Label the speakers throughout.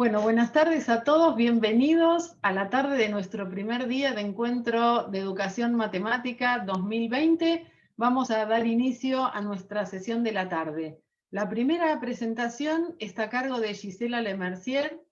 Speaker 1: Bueno, buenas tardes a todos, bienvenidos a la tarde de nuestro primer día de encuentro de Educación Matemática 2020. Vamos a dar inicio a nuestra sesión de la tarde. La primera presentación está a cargo de Gisela Lemercier.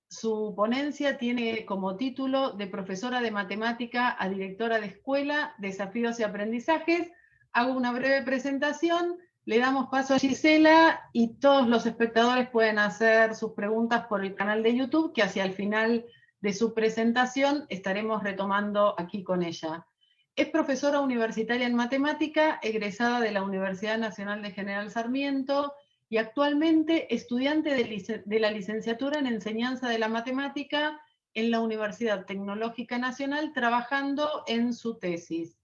Speaker 1: Su ponencia tiene como título de profesora de matemática a directora de escuela, desafíos y aprendizajes. Hago una breve presentación. Le damos paso a Gisela y todos los espectadores pueden hacer sus preguntas por el canal de YouTube, que hacia el final de su presentación estaremos retomando aquí con ella. Es profesora universitaria en matemática, egresada de la Universidad Nacional de General Sarmiento y actualmente estudiante de la licenciatura en Enseñanza de la Matemática en la Universidad Tecnológica Nacional, trabajando en su tesis.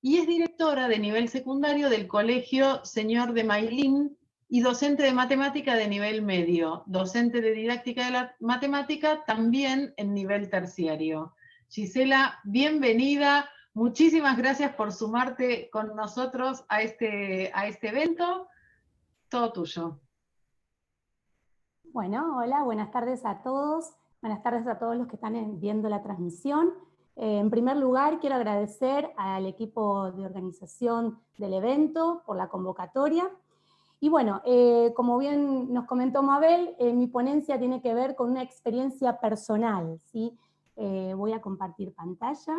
Speaker 1: Y es directora de nivel secundario del Colegio Señor de Mailín y docente de matemática de nivel medio, docente de didáctica de la matemática también en nivel terciario. Gisela, bienvenida. Muchísimas gracias por sumarte con nosotros a este evento. Todo tuyo.
Speaker 2: Bueno, hola, buenas tardes a todos. Buenas tardes a todos los que están viendo la transmisión. En primer lugar, quiero agradecer al equipo de organización del evento por la convocatoria. Y bueno, como bien nos comentó Mabel, mi ponencia tiene que ver con una experiencia personal, ¿sí? Voy a compartir pantalla.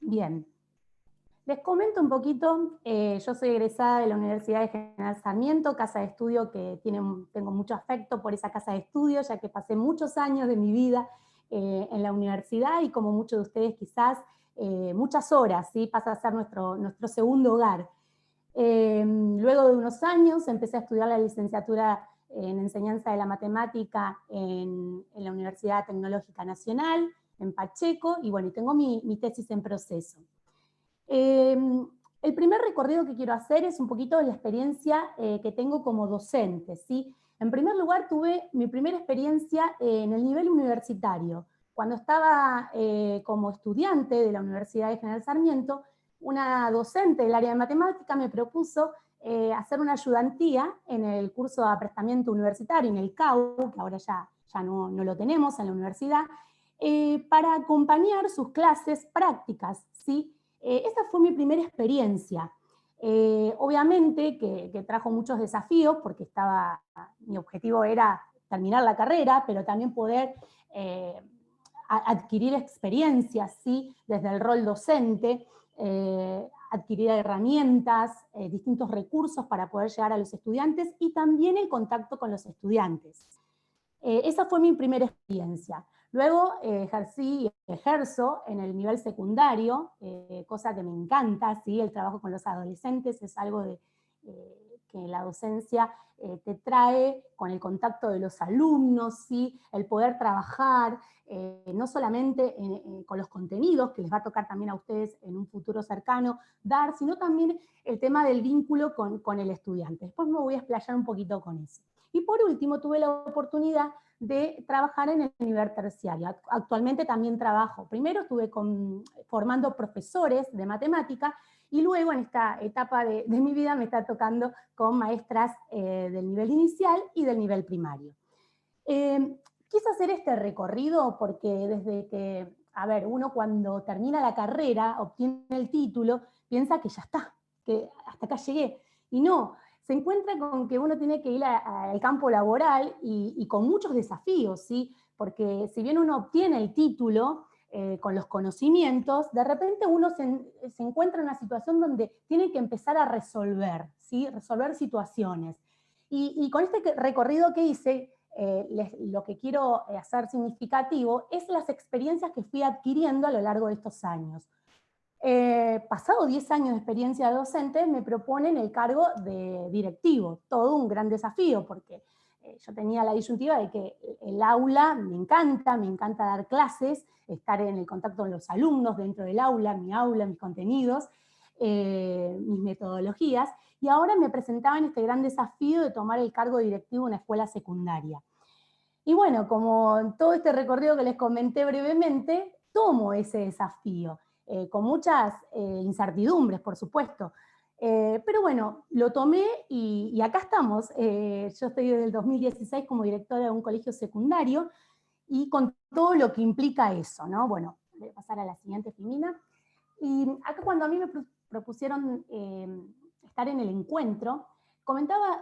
Speaker 2: Bien. Les comento un poquito, yo soy egresada de la Universidad de General Sarmiento, casa de estudio que tengo mucho afecto por esa casa de estudio, ya que pasé muchos años de mi vida en la universidad y como muchos de ustedes quizás, muchas horas, ¿sí? Pasa a ser nuestro segundo hogar. Luego de unos años empecé a estudiar la licenciatura en Enseñanza de la Matemática en la Universidad Tecnológica Nacional, en Pacheco, y bueno, tengo mi tesis en proceso. El primer recorrido que quiero hacer es un poquito la experiencia que tengo como docente, ¿sí? En primer lugar, tuve mi primera experiencia en el nivel universitario. Cuando estaba como estudiante de la Universidad de General Sarmiento, una docente del área de matemática me propuso hacer una ayudantía en el curso de aprestamiento universitario, en el CAU, que ahora ya no lo tenemos en la universidad, para acompañar sus clases prácticas, ¿sí? Esa fue mi primera experiencia. Obviamente que trajo muchos desafíos porque mi objetivo era terminar la carrera, pero también poder adquirir experiencias, ¿sí? Desde el rol docente, adquirir herramientas, distintos recursos para poder llegar a los estudiantes y también el contacto con los estudiantes. Esa fue mi primera experiencia. Luego ejercí y ejerzo en el nivel secundario, cosa que me encanta, ¿sí? El trabajo con los adolescentes es algo que la docencia te trae con el contacto de los alumnos, ¿sí? El poder trabajar no solamente con los contenidos, que les va a tocar también a ustedes en un futuro cercano dar, sino también el tema del vínculo con el estudiante. Después me voy a explayar un poquito con eso. Y por último, tuve la oportunidad de trabajar en el nivel terciario. Actualmente también trabajo. Primero estuve formando profesores de matemática y luego en esta etapa de mi vida me está tocando con maestras del nivel inicial y del nivel primario. Quise hacer este recorrido porque desde que, uno cuando termina la carrera, obtiene el título, piensa que ya está, que hasta acá llegué. Y no, se encuentra con que uno tiene que ir al campo laboral y con muchos desafíos, ¿sí? Porque si bien uno obtiene el título con los conocimientos, de repente uno se encuentra en una situación donde tiene que empezar a resolver, ¿sí? Resolver situaciones. Y con este recorrido que hice, lo que quiero hacer significativo es las experiencias que fui adquiriendo a lo largo de estos años. Pasado 10 años de experiencia docente, me proponen el cargo de directivo, todo un gran desafío, porque yo tenía la disyuntiva de que el aula me encanta dar clases, estar en el contacto con los alumnos dentro del aula, mis contenidos, mis metodologías, y ahora me presentaba en este gran desafío de tomar el cargo directivo en una escuela secundaria. Y bueno, como todo este recorrido que les comenté brevemente, tomo ese desafío, con muchas incertidumbres, por supuesto. Pero bueno, lo tomé y acá estamos. Yo estoy desde el 2016 como directora de un colegio secundario y con todo lo que implica eso, ¿no? Bueno, voy a pasar a la siguiente filmina. Y acá cuando a mí me propusieron estar en el encuentro, comentaba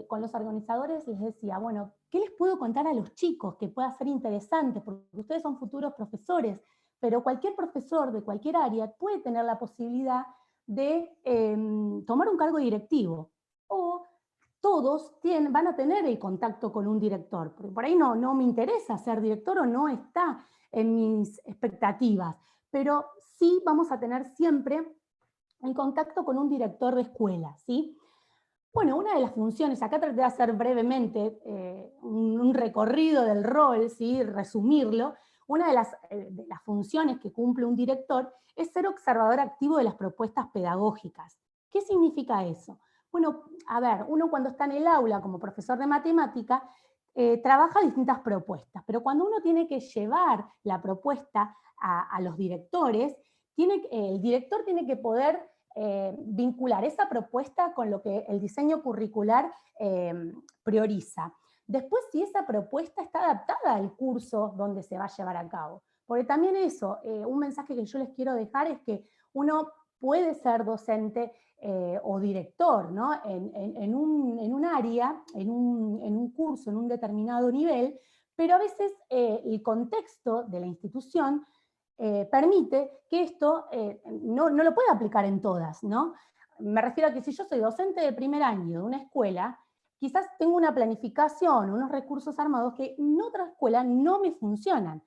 Speaker 2: con los organizadores, les decía, bueno, ¿qué les puedo contar a los chicos que pueda ser interesante? Porque ustedes son futuros profesores, pero cualquier profesor de cualquier área puede tener la posibilidad de tomar un cargo directivo. O todos van a tener el contacto con un director, porque por ahí no me interesa ser director o no está en mis expectativas, pero sí vamos a tener siempre el contacto con un director de escuela, ¿sí? Bueno, una de las funciones, acá traté de hacer brevemente un recorrido del rol, ¿sí? Resumirlo. Una de las funciones que cumple un director es ser observador activo de las propuestas pedagógicas. ¿Qué significa eso? Bueno, a ver, uno cuando está en el aula como profesor de matemática, trabaja distintas propuestas, pero cuando uno tiene que llevar la propuesta a los directores, el director tiene que poder vincular esa propuesta con lo que el diseño curricular prioriza. Después, si esa propuesta está adaptada al curso donde se va a llevar a cabo. Porque también eso, un mensaje que yo les quiero dejar es que uno puede ser docente o director, ¿no? en un área, en un curso, en un determinado nivel, pero a veces el contexto de la institución permite que esto no lo pueda aplicar en todas, ¿no? Me refiero a que si yo soy docente de primer año de una escuela, quizás tengo una planificación, unos recursos armados que en otra escuela no me funcionan.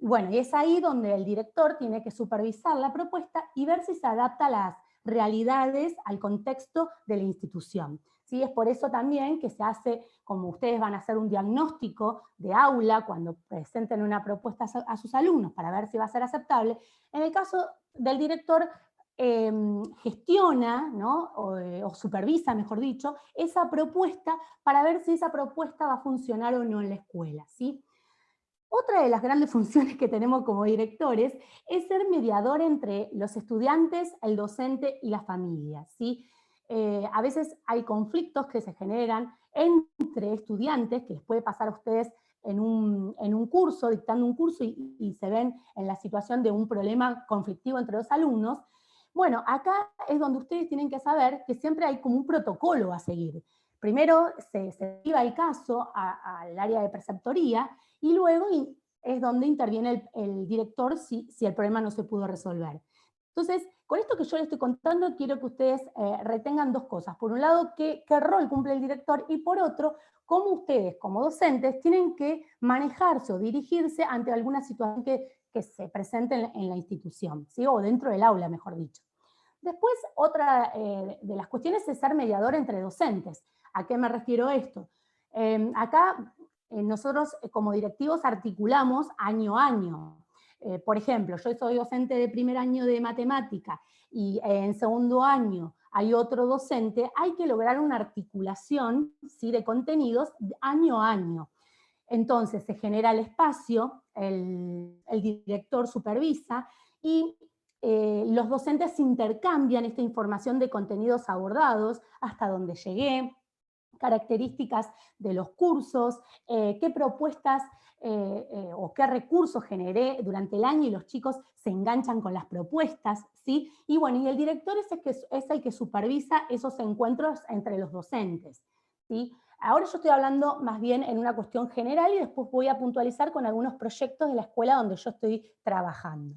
Speaker 2: Bueno, y es ahí donde el director tiene que supervisar la propuesta y ver si se adapta a las realidades, al contexto de la institución. ¿Sí? Es por eso también que se hace, como ustedes van a hacer un diagnóstico de aula cuando presenten una propuesta a sus alumnos para ver si va a ser aceptable, en el caso del director gestiona, ¿no? o supervisa, mejor dicho, esa propuesta para ver si esa propuesta va a funcionar o no en la escuela, ¿sí? Otra de las grandes funciones que tenemos como directores es ser mediador entre los estudiantes, el docente y la familia, ¿sí? A veces hay conflictos que se generan entre estudiantes, que les puede pasar a ustedes en un curso, dictando un curso, y se ven en la situación de un problema conflictivo entre los alumnos. Bueno, acá es donde ustedes tienen que saber que siempre hay como un protocolo a seguir. Primero se lleva el caso al área de preceptoría, y luego es donde interviene el director si el problema no se pudo resolver. Entonces, con esto que yo les estoy contando, quiero que ustedes retengan dos cosas. Por un lado, qué rol cumple el director, y por otro, cómo ustedes, como docentes, tienen que manejarse o dirigirse ante alguna situación que se presente en la institución, ¿sí? O dentro del aula, mejor dicho. Después, otra de las cuestiones es ser mediador entre docentes. ¿A qué me refiero esto? Acá nosotros como directivos articulamos año a año. Por ejemplo, yo soy docente de primer año de matemática y en segundo año hay otro docente, hay que lograr una articulación, ¿sí?, de contenidos año a año. Entonces se genera el espacio, el director supervisa y los docentes intercambian esta información de contenidos abordados, hasta donde llegué, características de los cursos, qué propuestas o qué recursos generé durante el año, y los chicos se enganchan con las propuestas, ¿sí? Y bueno, y el director es el que supervisa esos encuentros entre los docentes, ¿sí? Ahora yo estoy hablando más bien en una cuestión general y después voy a puntualizar con algunos proyectos de la escuela donde yo estoy trabajando.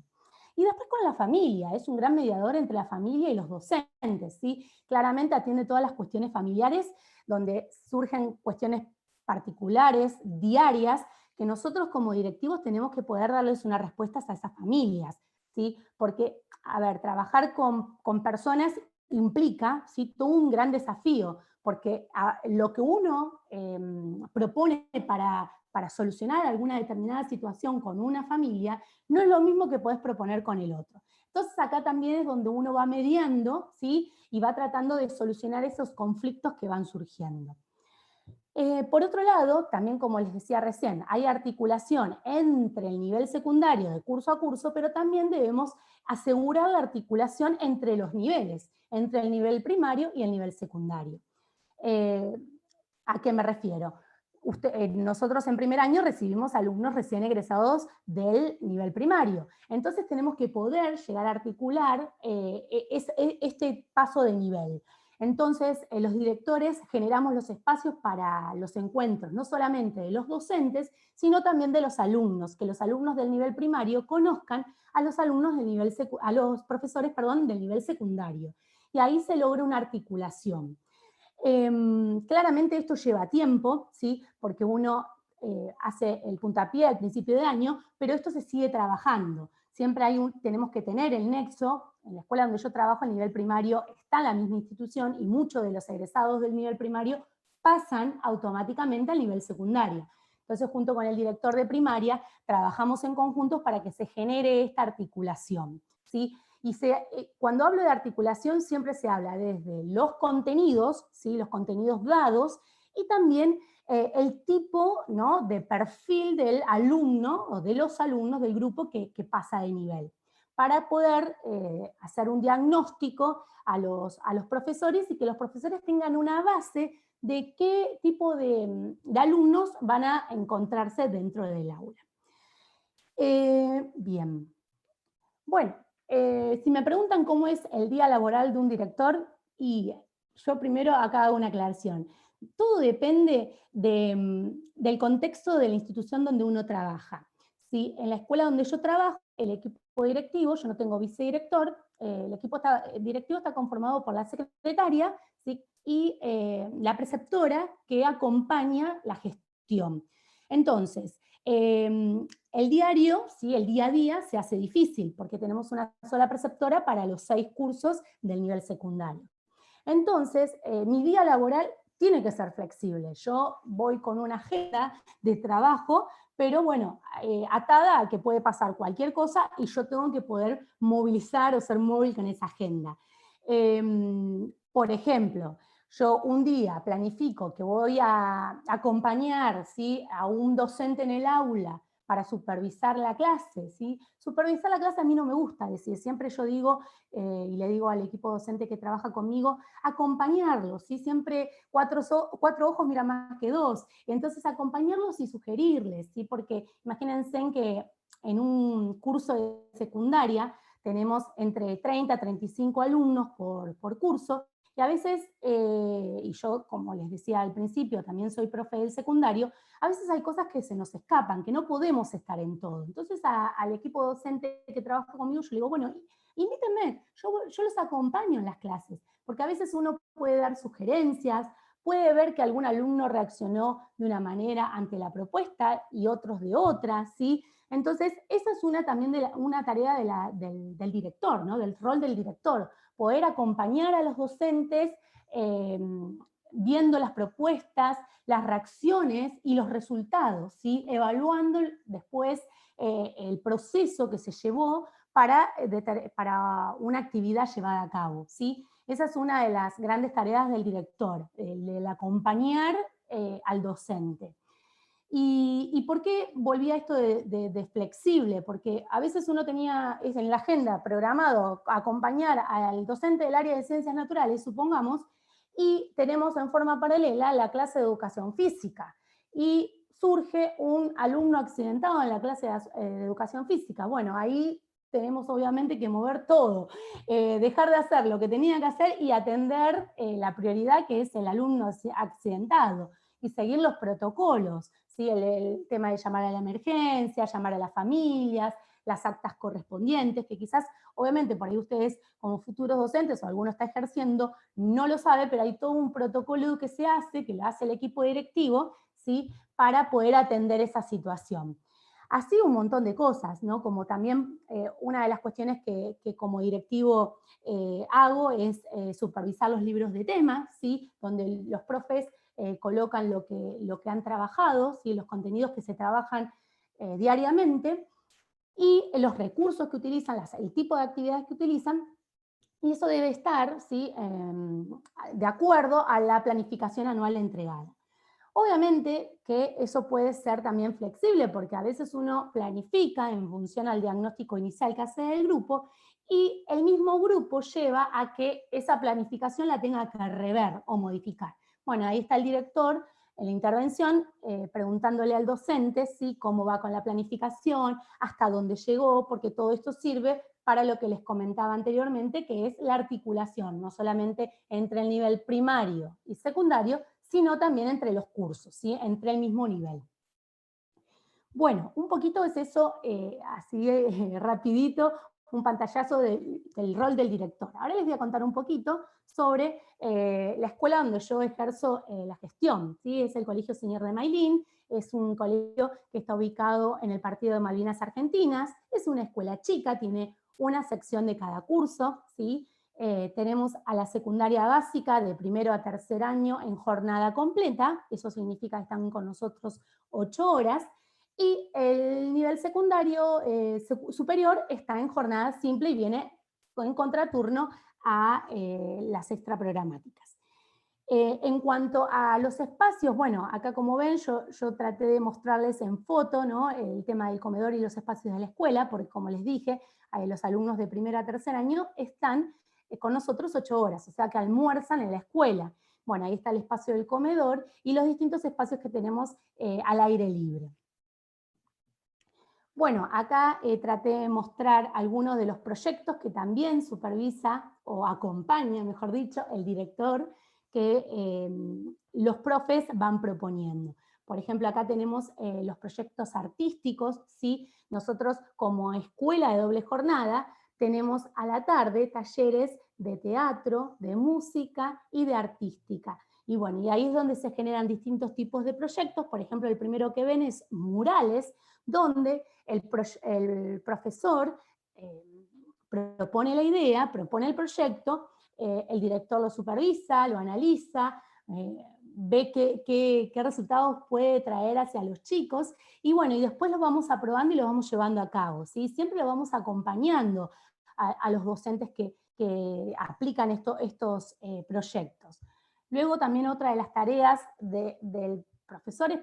Speaker 2: Y después con la familia, es un gran mediador entre la familia y los docentes, ¿sí? Claramente atiende todas las cuestiones familiares, donde surgen cuestiones particulares, diarias, que nosotros como directivos tenemos que poder darles unas respuestas a esas familias, ¿sí? Porque, a ver, trabajar con personas implica, ¿sí?, todo un gran desafío, porque lo que uno propone para solucionar alguna determinada situación con una familia no es lo mismo que podés proponer con el otro. Entonces acá también es donde uno va mediando, ¿sí? Y va tratando de solucionar esos conflictos que van surgiendo. Por otro lado, también como les decía recién, hay articulación entre el nivel secundario de curso a curso, pero también debemos asegurar la articulación entre los niveles, entre el nivel primario y el nivel secundario. ¿A qué me refiero? Nosotros en primer año recibimos alumnos recién egresados del nivel primario, entonces tenemos que poder llegar a articular este paso de nivel. Entonces, los directores generamos los espacios para los encuentros, no solamente de los docentes, sino también de los alumnos, que los alumnos del nivel primario conozcan a los alumnos del nivel a los profesores, perdón, del nivel secundario. Y ahí se logra una articulación. Claramente esto lleva tiempo, ¿sí? Porque uno hace el puntapié al principio de año, pero esto se sigue trabajando. Siempre tenemos que tener el nexo. En la escuela donde yo trabajo, el nivel primario está en la misma institución y muchos de los egresados del nivel primario pasan automáticamente al nivel secundario. Entonces, junto con el director de primaria, trabajamos en conjuntos para que se genere esta articulación, ¿sí? Y cuando hablo de articulación siempre se habla desde los contenidos, ¿sí? Los contenidos dados, y también el tipo, ¿no? De perfil del alumno o de los alumnos del grupo que pasa de nivel, para poder hacer un diagnóstico a los profesores y que los profesores tengan una base de qué tipo de alumnos van a encontrarse dentro del aula. Bien. Bueno, si me preguntan cómo es el día laboral de un director, y yo primero acá hago una aclaración. Todo depende del contexto de la institución donde uno trabaja. ¿Sí? En la escuela donde yo trabajo, el equipo directivo, yo no tengo vicedirector, el equipo directivo está conformado por la secretaria, ¿sí? Y la preceptora que acompaña la gestión. Entonces, el diario, ¿sí? El día a día se hace difícil porque tenemos una sola preceptora para los 6 cursos del nivel secundario. Entonces, mi día laboral tiene que ser flexible. Yo voy con una agenda de trabajo, pero bueno, atada a que puede pasar cualquier cosa y yo tengo que poder movilizar o ser móvil con esa agenda. Por ejemplo, yo un día planifico que voy a acompañar, ¿sí? A un docente en el aula para supervisar la clase, ¿sí? Supervisar la clase a mí no me gusta decir, siempre yo digo, y le digo al equipo docente que trabaja conmigo, acompañarlos, ¿sí? Siempre cuatro ojos miran más que dos, entonces acompañarlos y sugerirles, ¿sí? Porque imagínense que en un curso de secundaria tenemos entre 30 a 35 alumnos por curso, y a veces, y yo, como les decía al principio, también soy profe del secundario, a veces hay cosas que se nos escapan, que no podemos estar en todo. Entonces al equipo docente que trabaja conmigo, yo le digo, bueno, invítenme, yo los acompaño en las clases, porque a veces uno puede dar sugerencias, puede ver que algún alumno reaccionó de una manera ante la propuesta y otros de otra, ¿sí? Entonces, esa es también una tarea del director, ¿no? Del rol del director, poder acompañar a los docentes viendo las propuestas, las reacciones y los resultados, ¿sí? Evaluando después el proceso que se llevó para una actividad llevada a cabo, ¿sí? Esa es una de las grandes tareas del director, el acompañar al docente. ¿Y por qué volví a esto de flexible? Porque a veces uno tenía en la agenda programado acompañar al docente del área de ciencias naturales, supongamos, y tenemos en forma paralela la clase de educación física. Y surge un alumno accidentado en la clase de educación física. Bueno, ahí tenemos obviamente que mover todo, dejar de hacer lo que tenía que hacer y atender la prioridad que es el alumno accidentado y seguir los protocolos, ¿sí? El tema de llamar a la emergencia, llamar a las familias, las actas correspondientes, que quizás, obviamente, por ahí ustedes como futuros docentes o alguno está ejerciendo, no lo sabe, pero hay todo un protocolo que se hace, que lo hace el equipo directivo, ¿sí? Para poder atender esa situación. Así un montón de cosas, ¿no? Como también una de las cuestiones que como directivo hago es supervisar los libros de tema, ¿sí? Donde los profes colocan lo que han trabajado, ¿sí? Los contenidos que se trabajan diariamente. y los recursos que utilizan, el tipo de actividades que utilizan, y eso debe estar, ¿sí?, de acuerdo a la planificación anual entregada. Obviamente que eso puede ser también flexible, porque a veces uno planifica en función al diagnóstico inicial que hace el grupo, y el mismo grupo lleva a que esa planificación la tenga que rever o modificar. Bueno, ahí está el director en la intervención preguntándole al docente, ¿sí?, cómo va con la planificación, hasta dónde llegó, porque todo esto sirve para lo que les comentaba anteriormente, que es la articulación, no solamente entre el nivel primario y secundario, sino también entre los cursos, ¿sí?, entre el mismo nivel. Bueno, un poquito es eso, así rapidito, un pantallazo del rol del director. Ahora les voy a contar un poquito sobre la escuela donde yo ejerzo la gestión, ¿sí? Es el Colegio Señor de Mailín, es un colegio que está ubicado en el Partido de Malvinas Argentinas, es una escuela chica, tiene una sección de cada curso, ¿sí? Tenemos a la secundaria básica de primero a tercer año en jornada completa, eso significa que están con nosotros 8 horas, y el nivel secundario superior está en jornada simple y viene en contraturno a las extraprogramáticas. En cuanto a los espacios, bueno, acá como ven yo traté de mostrarles en foto, ¿no?, el tema del comedor y los espacios de la escuela, porque como les dije, los alumnos de primer a tercer año están con nosotros 8 horas, o sea que almuerzan en la escuela. Bueno, ahí está el espacio del comedor y los distintos espacios que tenemos al aire libre. Bueno, acá traté de mostrar algunos de los proyectos que también supervisa o acompaña, mejor dicho, el director que los profes van proponiendo. Por ejemplo, acá tenemos los proyectos artísticos, ¿sí? Nosotros como escuela de doble jornada tenemos a la tarde talleres de teatro, de música y de artística. Y bueno, y ahí es donde se generan distintos tipos de proyectos. Por ejemplo, el primero que ven es murales, donde el profesor propone la idea, propone el proyecto, el director lo supervisa, lo analiza, ve qué resultados puede traer hacia los chicos, y bueno, y después lo vamos aprobando y lo vamos llevando a cabo, ¿sí? Siempre lo vamos acompañando a los docentes que aplican estos proyectos. Luego también otra de las tareas del profesor es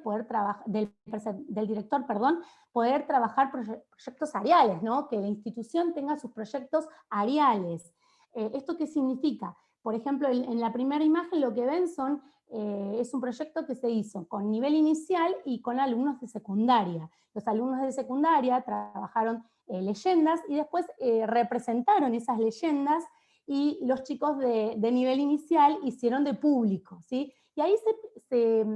Speaker 2: del director, perdón, poder trabajar proyectos áreales, ¿no? Que la institución tenga sus proyectos áreales. ¿Esto qué significa? Por ejemplo, en la primera imagen lo que ven es un proyecto que se hizo con nivel inicial y con alumnos de secundaria. Los alumnos de secundaria trabajaron leyendas y después representaron esas leyendas, y los chicos de nivel inicial hicieron de público, ¿sí? Y ahí se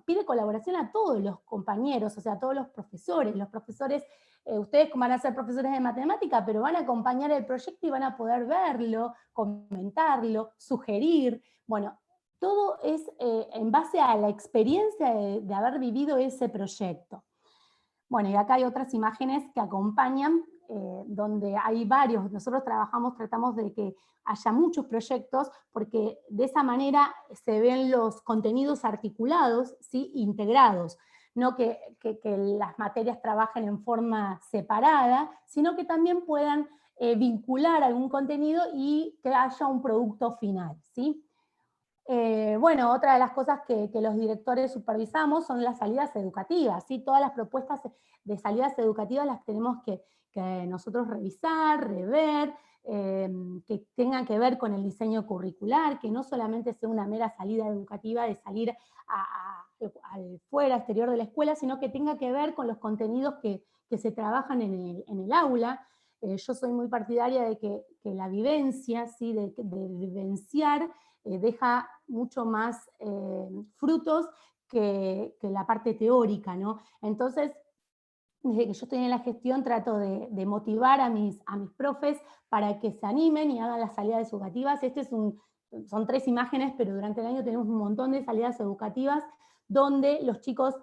Speaker 2: pide colaboración a todos los compañeros, o sea, a todos los profesores. Los profesores, ustedes van a ser profesores de matemática, pero van a acompañar el proyecto y van a poder verlo, comentarlo, sugerir. Bueno, todo es en base a la experiencia de haber vivido ese proyecto. Bueno, y acá hay otras imágenes que acompañan, donde hay varios. Nosotros tratamos de que haya muchos proyectos, porque de esa manera se ven los contenidos articulados, ¿sí?, integrados. No que las materias trabajen en forma separada, sino que también puedan vincular algún contenido y que haya un producto final, ¿sí? Bueno, otra de las cosas que los directores supervisamos son las salidas educativas, ¿sí? Todas las propuestas de salidas educativas las tenemos que nosotros revisar, rever, que tengan que ver con el diseño curricular, que no solamente sea una mera salida educativa de salir al fuera, exterior de la escuela, sino que tenga que ver con los contenidos que se trabajan en el aula. Yo soy muy partidaria de que la vivencia, ¿sí?, de vivenciar, deja mucho más frutos que la parte teórica, ¿no? Entonces, desde que yo estoy en la gestión trato de motivar a mis profes para que se animen y hagan las salidas educativas. Son 3 imágenes, pero durante el año tenemos un montón de salidas educativas donde los chicos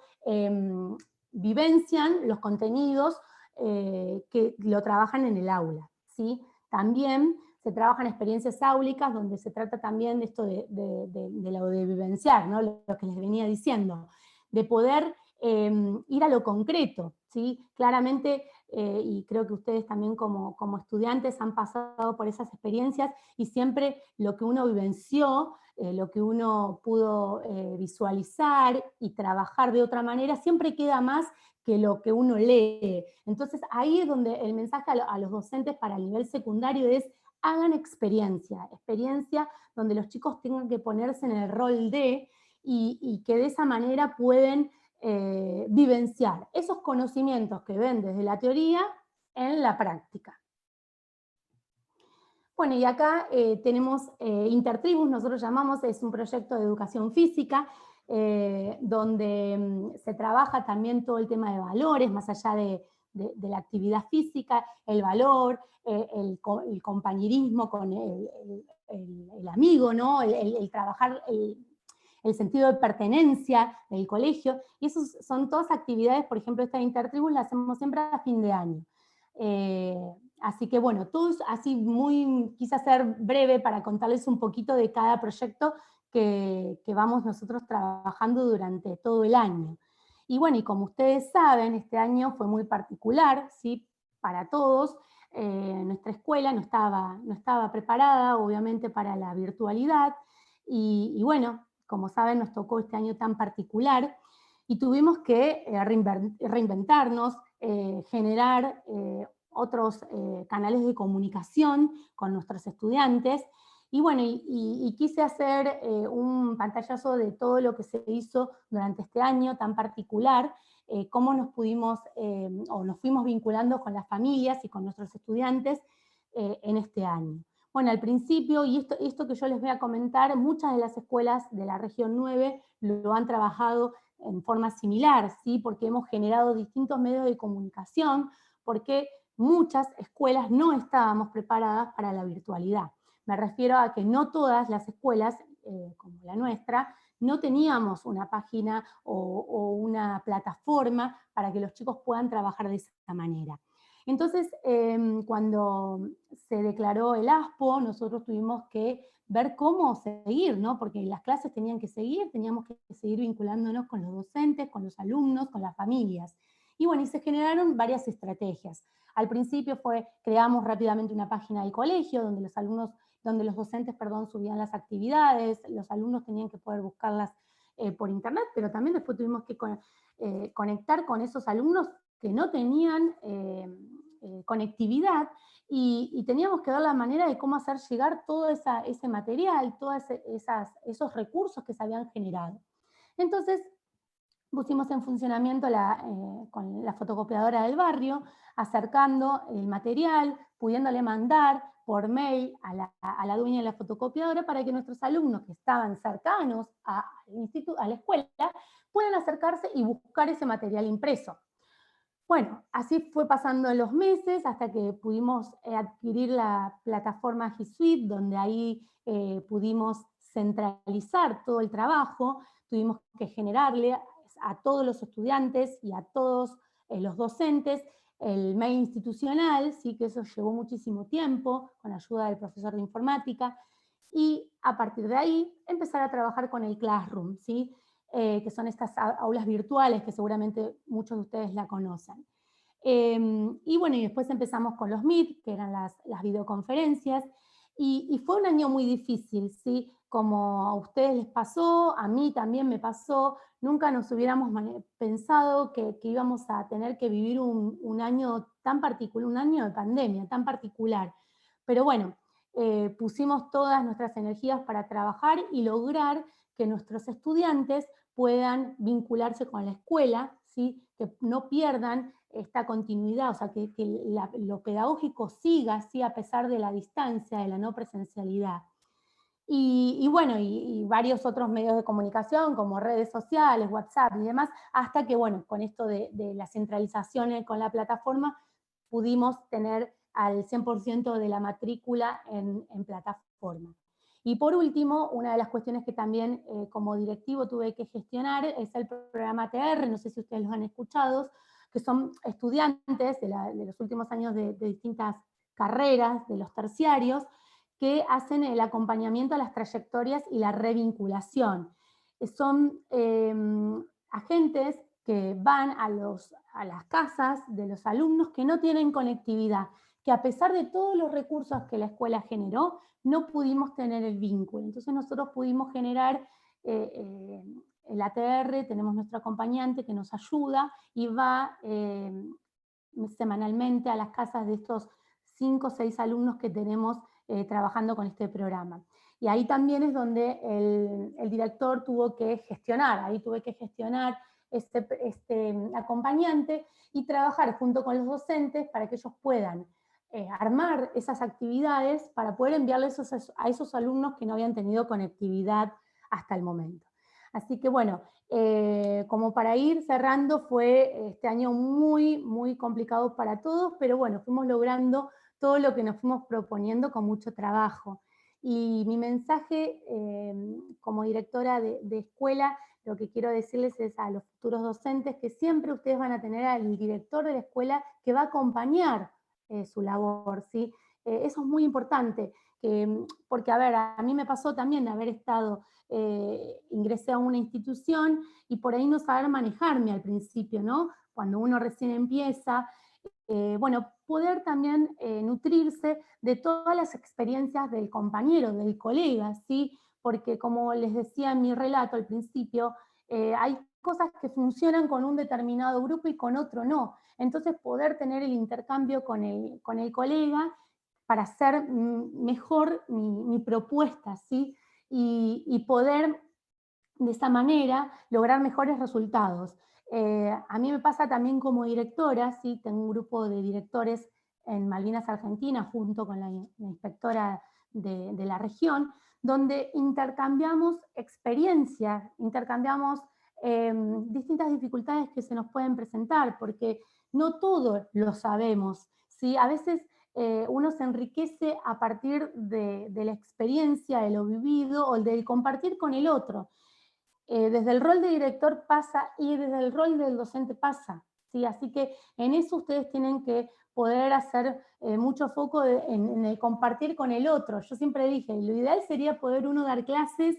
Speaker 2: vivencian los contenidos que lo trabajan en el aula, ¿sí? También se trabajan experiencias áulicas, donde se trata también de esto de lo de vivenciar, ¿no? Lo que les venía diciendo, de poder ir a lo concreto, ¿sí? Claramente y creo que ustedes también como estudiantes han pasado por esas experiencias, y siempre lo que uno vivenció, lo que uno pudo visualizar y trabajar de otra manera, siempre queda más que lo que uno lee. Entonces ahí es donde el mensaje a los docentes para el nivel secundario es: hagan experiencia donde los chicos tengan que ponerse en el rol de, y que de esa manera pueden vivenciar esos conocimientos que ven desde la teoría en la práctica. Bueno, y acá tenemos Intertribus, nosotros llamamos, es un proyecto de educación física, donde se trabaja también todo el tema de valores, más allá de la actividad física, el valor, el compañerismo con el amigo, ¿no? El trabajar el sentido de pertenencia del colegio, y esas son todas actividades. Por ejemplo, esta Intertribus la hacemos siempre a fin de año. Así que bueno, todos así quise ser breve para contarles un poquito de cada proyecto que vamos nosotros trabajando durante todo el año. Y bueno, y como ustedes saben, este año fue muy particular, ¿sí? Para todos. Nuestra escuela no estaba preparada, obviamente, para la virtualidad, y bueno, como saben, nos tocó este año tan particular, y tuvimos que reinventarnos, generar otros canales de comunicación con nuestros estudiantes, y bueno, y quise hacer un pantallazo de todo lo que se hizo durante este año tan particular, cómo nos pudimos o nos fuimos vinculando con las familias y con nuestros estudiantes en este año. Bueno, al principio, y esto que yo les voy a comentar, muchas de las escuelas de la región 9 lo han trabajado en forma similar, ¿sí? Porque hemos generado distintos medios de comunicación, porque muchas escuelas no estábamos preparadas para la virtualidad. Me refiero a que no todas las escuelas, como la nuestra, no teníamos una página o una plataforma para que los chicos puedan trabajar de esa manera. Entonces, cuando se declaró el ASPO, nosotros tuvimos que ver cómo seguir, ¿no? Porque las clases tenían que seguir, teníamos que seguir vinculándonos con los docentes, con los alumnos, con las familias. Y bueno, y se generaron varias estrategias. Al principio creamos rápidamente una página del colegio donde los docentes, subían las actividades, los alumnos tenían que poder buscarlas por internet, pero también después tuvimos que conectar con esos alumnos que no tenían conectividad, y teníamos que ver la manera de cómo hacer llegar todo ese material, todos esos recursos que se habían generado. Entonces pusimos en funcionamiento con la fotocopiadora del barrio, acercando el material, pudiéndole mandar por mail a la dueña de la fotocopiadora para que nuestros alumnos que estaban cercanos a la escuela puedan acercarse y buscar ese material impreso. Bueno, así fue pasando los meses hasta que pudimos adquirir la plataforma G Suite, donde ahí pudimos centralizar todo el trabajo. Tuvimos que generarle a todos los estudiantes y a todos los docentes el mail institucional, ¿sí? Que eso llevó muchísimo tiempo, con ayuda del profesor de informática, y a partir de ahí empezar a trabajar con el Classroom, ¿sí? Que son estas aulas virtuales que seguramente muchos de ustedes la conocen. Y bueno, y después empezamos con los Meet, que eran las videoconferencias, y fue un año muy difícil, ¿sí? Como a ustedes les pasó, a mí también me pasó, nunca nos hubiéramos pensado que íbamos a tener que vivir un año tan particular, un año de pandemia tan particular. Pero bueno, pusimos todas nuestras energías para trabajar y lograr que nuestros estudiantes puedan vincularse con la escuela, ¿sí? Que no pierdan esta continuidad, o sea, que lo pedagógico siga, ¿sí? A pesar de la distancia, de la no presencialidad. Y bueno, y varios otros medios de comunicación, como redes sociales, WhatsApp y demás, hasta que, bueno, con esto de la centralización con la plataforma, pudimos tener al 100% de la matrícula en plataforma. Y por último, una de las cuestiones que también como directivo tuve que gestionar es el programa TR, no sé si ustedes lo han escuchado, que son estudiantes de los últimos años de distintas carreras, de los terciarios, que hacen el acompañamiento a las trayectorias y la revinculación. Son agentes que van a las casas de los alumnos que no tienen conectividad, que a pesar de todos los recursos que la escuela generó, no pudimos tener el vínculo. Entonces nosotros pudimos generar el ATR, tenemos nuestro acompañante que nos ayuda y va semanalmente a las casas de estos 5 o 6 alumnos que tenemos trabajando con este programa. Y ahí también es donde el director tuvo que gestionar, ahí tuve que gestionar este acompañante y trabajar junto con los docentes para que ellos puedan armar esas actividades para poder enviarles a esos alumnos que no habían tenido conectividad hasta el momento. Así que bueno, como para ir cerrando, fue este año muy, muy complicado para todos, pero bueno, fuimos logrando todo lo que nos fuimos proponiendo con mucho trabajo. Y mi mensaje como directora de escuela, lo que quiero decirles es a los futuros docentes que siempre ustedes van a tener al director de la escuela que va a acompañar su labor, ¿sí? Eso es muy importante, porque a ver, a mí me pasó también de haber estado, ingresé a una institución y por ahí no saber manejarme al principio, ¿no? Cuando uno recién empieza, bueno, poder también nutrirse de todas las experiencias del compañero, del colega, ¿sí? Porque como les decía en mi relato al principio, hay cosas que funcionan con un determinado grupo y con otro no. Entonces poder tener el intercambio con el colega para hacer mejor mi propuesta, ¿sí? Y poder de esa manera lograr mejores resultados. A mí me pasa también como directora, ¿sí? Tengo un grupo de directores en Malvinas Argentina junto con la inspectora de la región, donde intercambiamos experiencias, intercambiamos distintas dificultades que se nos pueden presentar, porque no todo lo sabemos, ¿sí? A veces uno se enriquece a partir de la experiencia, de lo vivido o del compartir con el otro. Desde el rol de director pasa y desde el rol del docente pasa, ¿sí? Así que en eso ustedes tienen que poder hacer mucho foco en el compartir con el otro. Yo siempre dije, lo ideal sería poder uno dar clases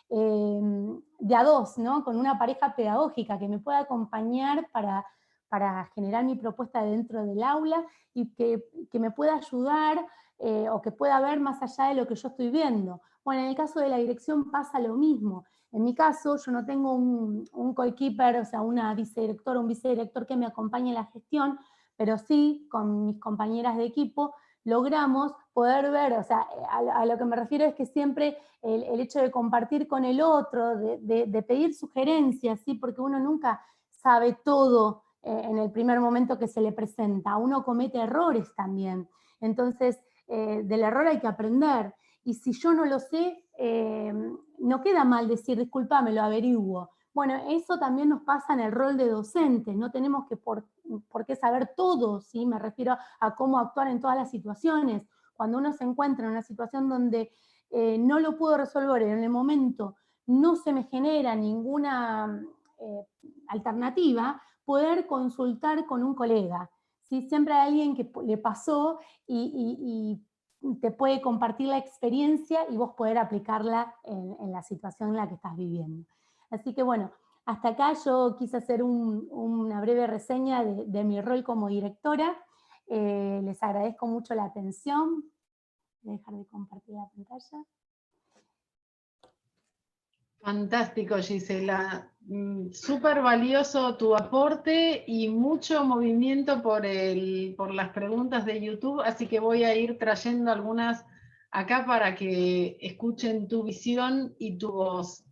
Speaker 2: de a dos, ¿no? Con una pareja pedagógica que me pueda acompañar para generar mi propuesta dentro del aula y que me pueda ayudar o que pueda ver más allá de lo que yo estoy viendo. Bueno, en el caso de la dirección pasa lo mismo. En mi caso, yo no tengo un co-keeper, o sea, una vicedirectora o un vicedirector que me acompañe en la gestión, pero sí, con mis compañeras de equipo, logramos poder ver, o sea, a lo que me refiero es que siempre el hecho de compartir con el otro, de pedir sugerencias, ¿sí? Porque uno nunca sabe todo en el primer momento que se le presenta, uno comete errores también, entonces del error hay que aprender, y si yo no lo sé, no queda mal decir, disculpame, lo averiguo. Bueno, eso también nos pasa en el rol de docentes, no tenemos que por qué saber todo, ¿sí? Me refiero a cómo actuar en todas las situaciones. Cuando uno se encuentra en una situación donde no lo puedo resolver en el momento, no se me genera ninguna alternativa, poder consultar con un colega. ¿Sí? Siempre hay alguien que le pasó y te puede compartir la experiencia y vos poder aplicarla en la situación en la que estás viviendo. Así que bueno, hasta acá yo quise hacer una breve reseña de mi rol como directora. Les agradezco mucho la atención. Voy a dejar de compartir la pantalla.
Speaker 1: Fantástico, Gisela. Súper valioso tu aporte y mucho movimiento por las preguntas de YouTube, así que voy a ir trayendo algunas acá para que escuchen tu visión y tu voz.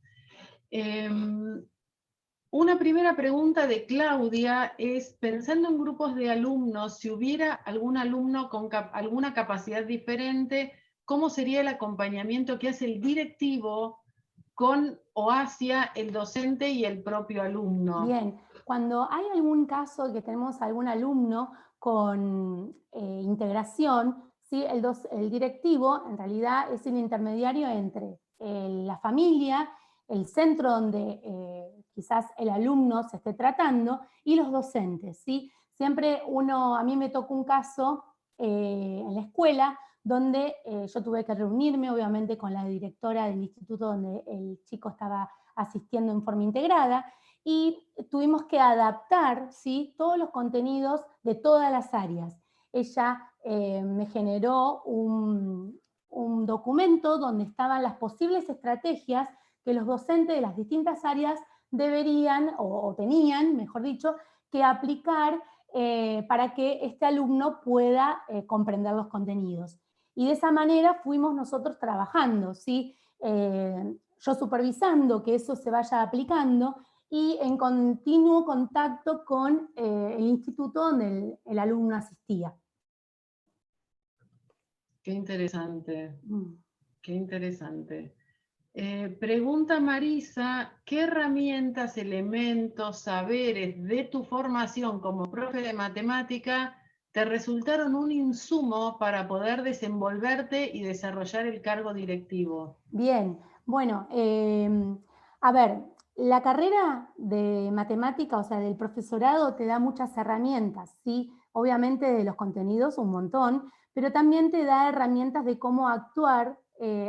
Speaker 1: Una primera pregunta de Claudia es, pensando en grupos de alumnos, si hubiera algún alumno con alguna capacidad diferente, ¿cómo sería el acompañamiento que hace el directivo con o hacia el docente y el propio alumno?
Speaker 2: Bien, cuando hay algún caso que tenemos algún alumno con integración, ¿sí? El directivo en realidad es el intermediario entre la familia, el centro donde quizás el alumno se esté tratando y los docentes, ¿sí? Siempre a mí me tocó un caso en la escuela donde yo tuve que reunirme obviamente con la directora del instituto donde el chico estaba asistiendo en forma integrada, y tuvimos que adaptar, ¿sí?, todos los contenidos de todas las áreas. Ella me generó un documento donde estaban las posibles estrategias que los docentes de las distintas áreas deberían, o tenían, mejor dicho, que aplicar para que este alumno pueda comprender los contenidos. Y de esa manera fuimos nosotros trabajando, ¿sí? Yo supervisando que eso se vaya aplicando y en continuo contacto con el instituto donde el alumno asistía.
Speaker 1: Qué interesante, qué interesante. Pregunta Marisa, ¿qué herramientas, elementos, saberes de tu formación como profe de matemática te resultaron un insumo para poder desenvolverte y desarrollar el cargo directivo?
Speaker 2: Bien, bueno, a ver, la carrera de matemática, o sea, del profesorado, te da muchas herramientas, ¿sí? Obviamente de los contenidos un montón, pero también te da herramientas de cómo actuar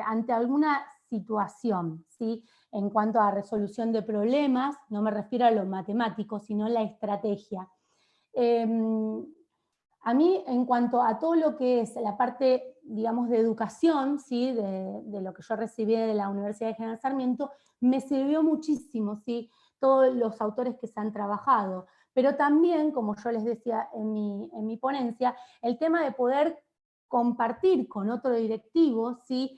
Speaker 2: ante alguna situación, ¿sí? En cuanto a resolución de problemas, no me refiero a lo matemático, sino la estrategia. A mí, en cuanto a todo lo que es la parte, digamos, de educación, ¿sí?, de lo que yo recibí de la Universidad de General Sarmiento, me sirvió muchísimo, ¿sí?, todos los autores que se han trabajado. Pero también, como yo les decía en mi ponencia, el tema de poder compartir con otro directivo, ¿sí?,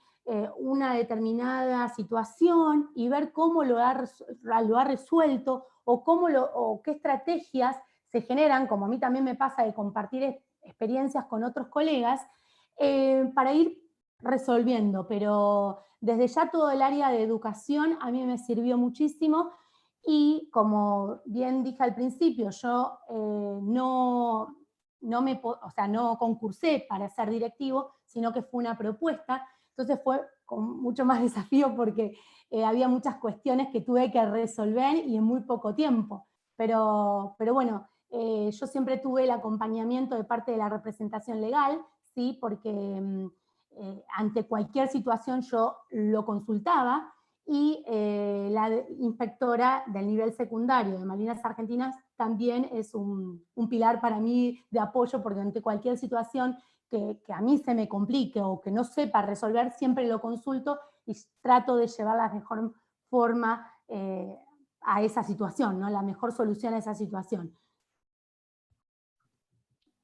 Speaker 2: una determinada situación y ver cómo lo ha resuelto o qué estrategias se generan, como a mí también me pasa de compartir experiencias con otros colegas, para ir resolviendo, pero desde ya todo el área de educación a mí me sirvió muchísimo y como bien dije al principio, yo no concursé para ser directivo, sino que fue una propuesta, entonces fue con mucho más desafío porque había muchas cuestiones que tuve que resolver y en muy poco tiempo, pero bueno, yo siempre tuve el acompañamiento de parte de la representación legal, ¿sí?, porque ante cualquier situación yo lo consultaba y la inspectora del nivel secundario de Malvinas Argentinas también es un pilar para mí de apoyo, porque ante cualquier situación que a mí se me complique o que no sepa resolver, siempre lo consulto y trato de llevar la mejor forma a esa situación, ¿no?, la mejor solución a esa situación.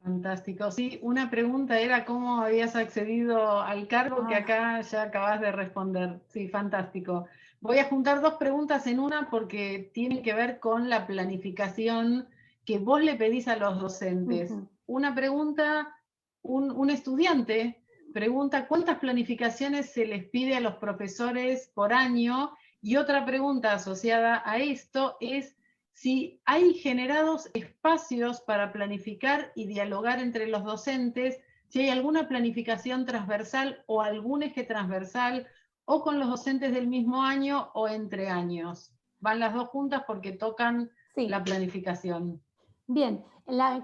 Speaker 1: Fantástico. Sí, una pregunta era cómo habías accedido al cargo que acá ya acabas de responder. Sí, fantástico. Voy a juntar dos preguntas en una porque tienen que ver con la planificación que vos le pedís a los docentes. Una pregunta, un estudiante pregunta cuántas planificaciones se les pide a los profesores por año, y otra pregunta asociada a esto es si hay generados espacios para planificar y dialogar entre los docentes, si hay alguna planificación transversal o algún eje transversal, o con los docentes del mismo año o entre años. Van las dos juntas porque tocan la planificación.
Speaker 2: Bien,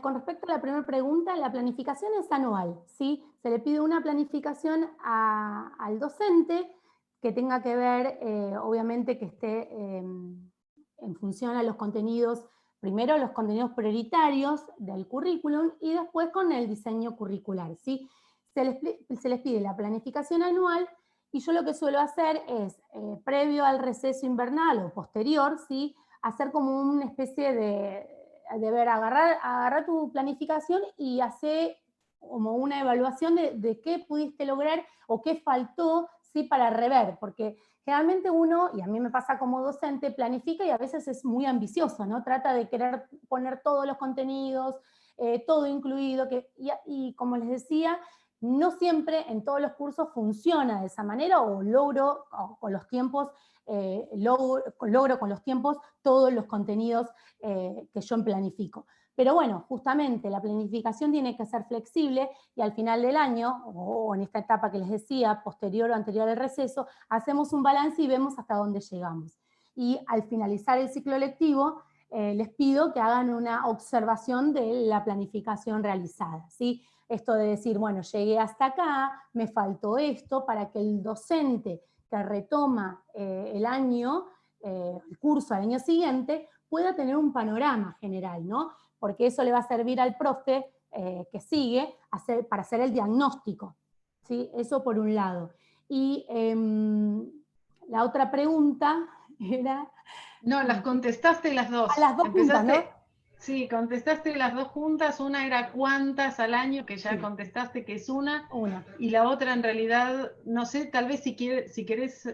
Speaker 2: con respecto a la primera pregunta, la planificación es anual, ¿sí? Se le pide una planificación al docente que tenga que ver, obviamente, que esté en función a los contenidos, primero los contenidos prioritarios del currículum y después con el diseño curricular, ¿sí? Se les pide la planificación anual y yo lo que suelo hacer es, previo al receso invernal o posterior, ¿sí?, hacer como una especie de agarrar tu planificación y hacer como una evaluación de qué pudiste lograr o qué faltó, ¿sí?, para rever, porque generalmente uno, y a mí me pasa como docente, planifica y a veces es muy ambicioso, ¿no? Trata de querer poner todos los contenidos, todo incluido, y como les decía, no siempre en todos los cursos funciona de esa manera o logro con los tiempos todos los contenidos que yo planifico. Pero bueno, justamente la planificación tiene que ser flexible y al final del año, o en esta etapa que les decía, posterior o anterior al receso, hacemos un balance y vemos hasta dónde llegamos. Y al finalizar el ciclo lectivo, les pido que hagan una observación de la planificación realizada, ¿sí? Esto de decir, bueno, llegué hasta acá, me faltó esto, para que el docente que retoma el año el curso al año siguiente, pueda tener un panorama general, ¿no? Porque eso le va a servir al profe que sigue para hacer el diagnóstico, ¿sí? Eso por un lado. Y la otra pregunta era...
Speaker 1: No, las contestaste las
Speaker 2: A
Speaker 1: dos.
Speaker 2: las dos juntas, ¿no?
Speaker 1: Empezaste, sí, contestaste las dos juntas. Una era cuántas al año, que ya
Speaker 2: Sí.
Speaker 1: contestaste que es una.
Speaker 2: Una.
Speaker 1: Y la otra en realidad, no sé, tal vez si querés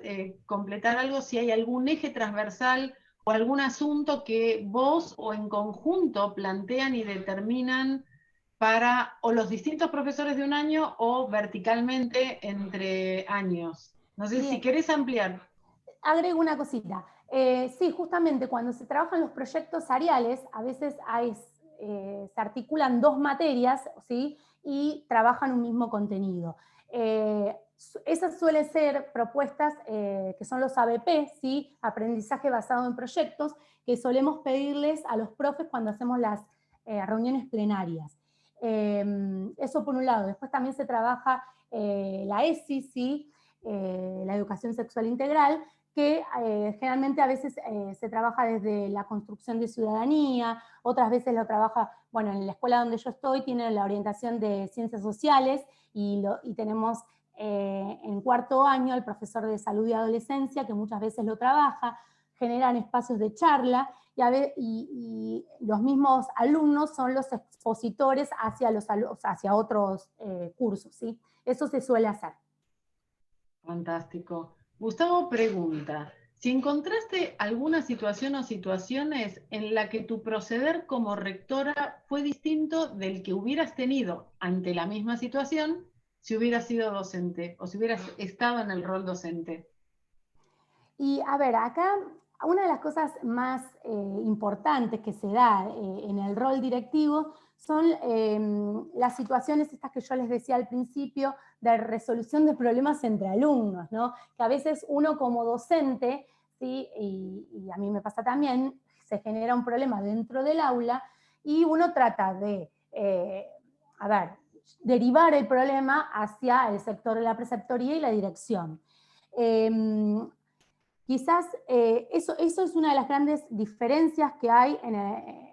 Speaker 1: completar algo, si hay algún eje transversal o algún asunto que vos o en conjunto plantean y determinan para o los distintos profesores de un año o verticalmente entre años. No sé si
Speaker 2: Bien.
Speaker 1: querés ampliar.
Speaker 2: Agrego una cosita. Sí, justamente cuando se trabajan los proyectos áreales, a veces se articulan dos materias, ¿sí? Y trabajan un mismo contenido. Esas suelen ser propuestas que son los ABP, ¿sí? Aprendizaje basado en proyectos, que solemos pedirles a los profes cuando hacemos las reuniones plenarias. Eso por un lado. Después también se trabaja la ESI, ¿sí? La educación sexual integral, que generalmente a veces se trabaja desde la construcción de ciudadanía, otras veces lo trabaja, bueno, en la escuela donde yo estoy tiene la orientación de ciencias sociales y tenemos en cuarto año el profesor de salud y adolescencia, que muchas veces lo trabaja, generan espacios de charla y los mismos alumnos son los expositores hacia otros cursos, ¿sí? Eso se suele hacer.
Speaker 1: Fantástico. Gustavo pregunta, si encontraste alguna situación o situaciones en la que tu proceder como rectora fue distinto del que hubieras tenido ante la misma situación si hubieras sido docente o si hubieras estado en el rol docente.
Speaker 2: Y a ver, acá una de las cosas más importantes que se da en el rol directivo son las situaciones estas que yo les decía al principio de resolución de problemas entre alumnos, ¿no? Que a veces uno como docente, ¿sí? Y a mí me pasa también, se genera un problema dentro del aula y uno trata de, a ver, derivar el problema hacia el sector de la preceptoría y la dirección. Quizás eso es una de las grandes diferencias que hay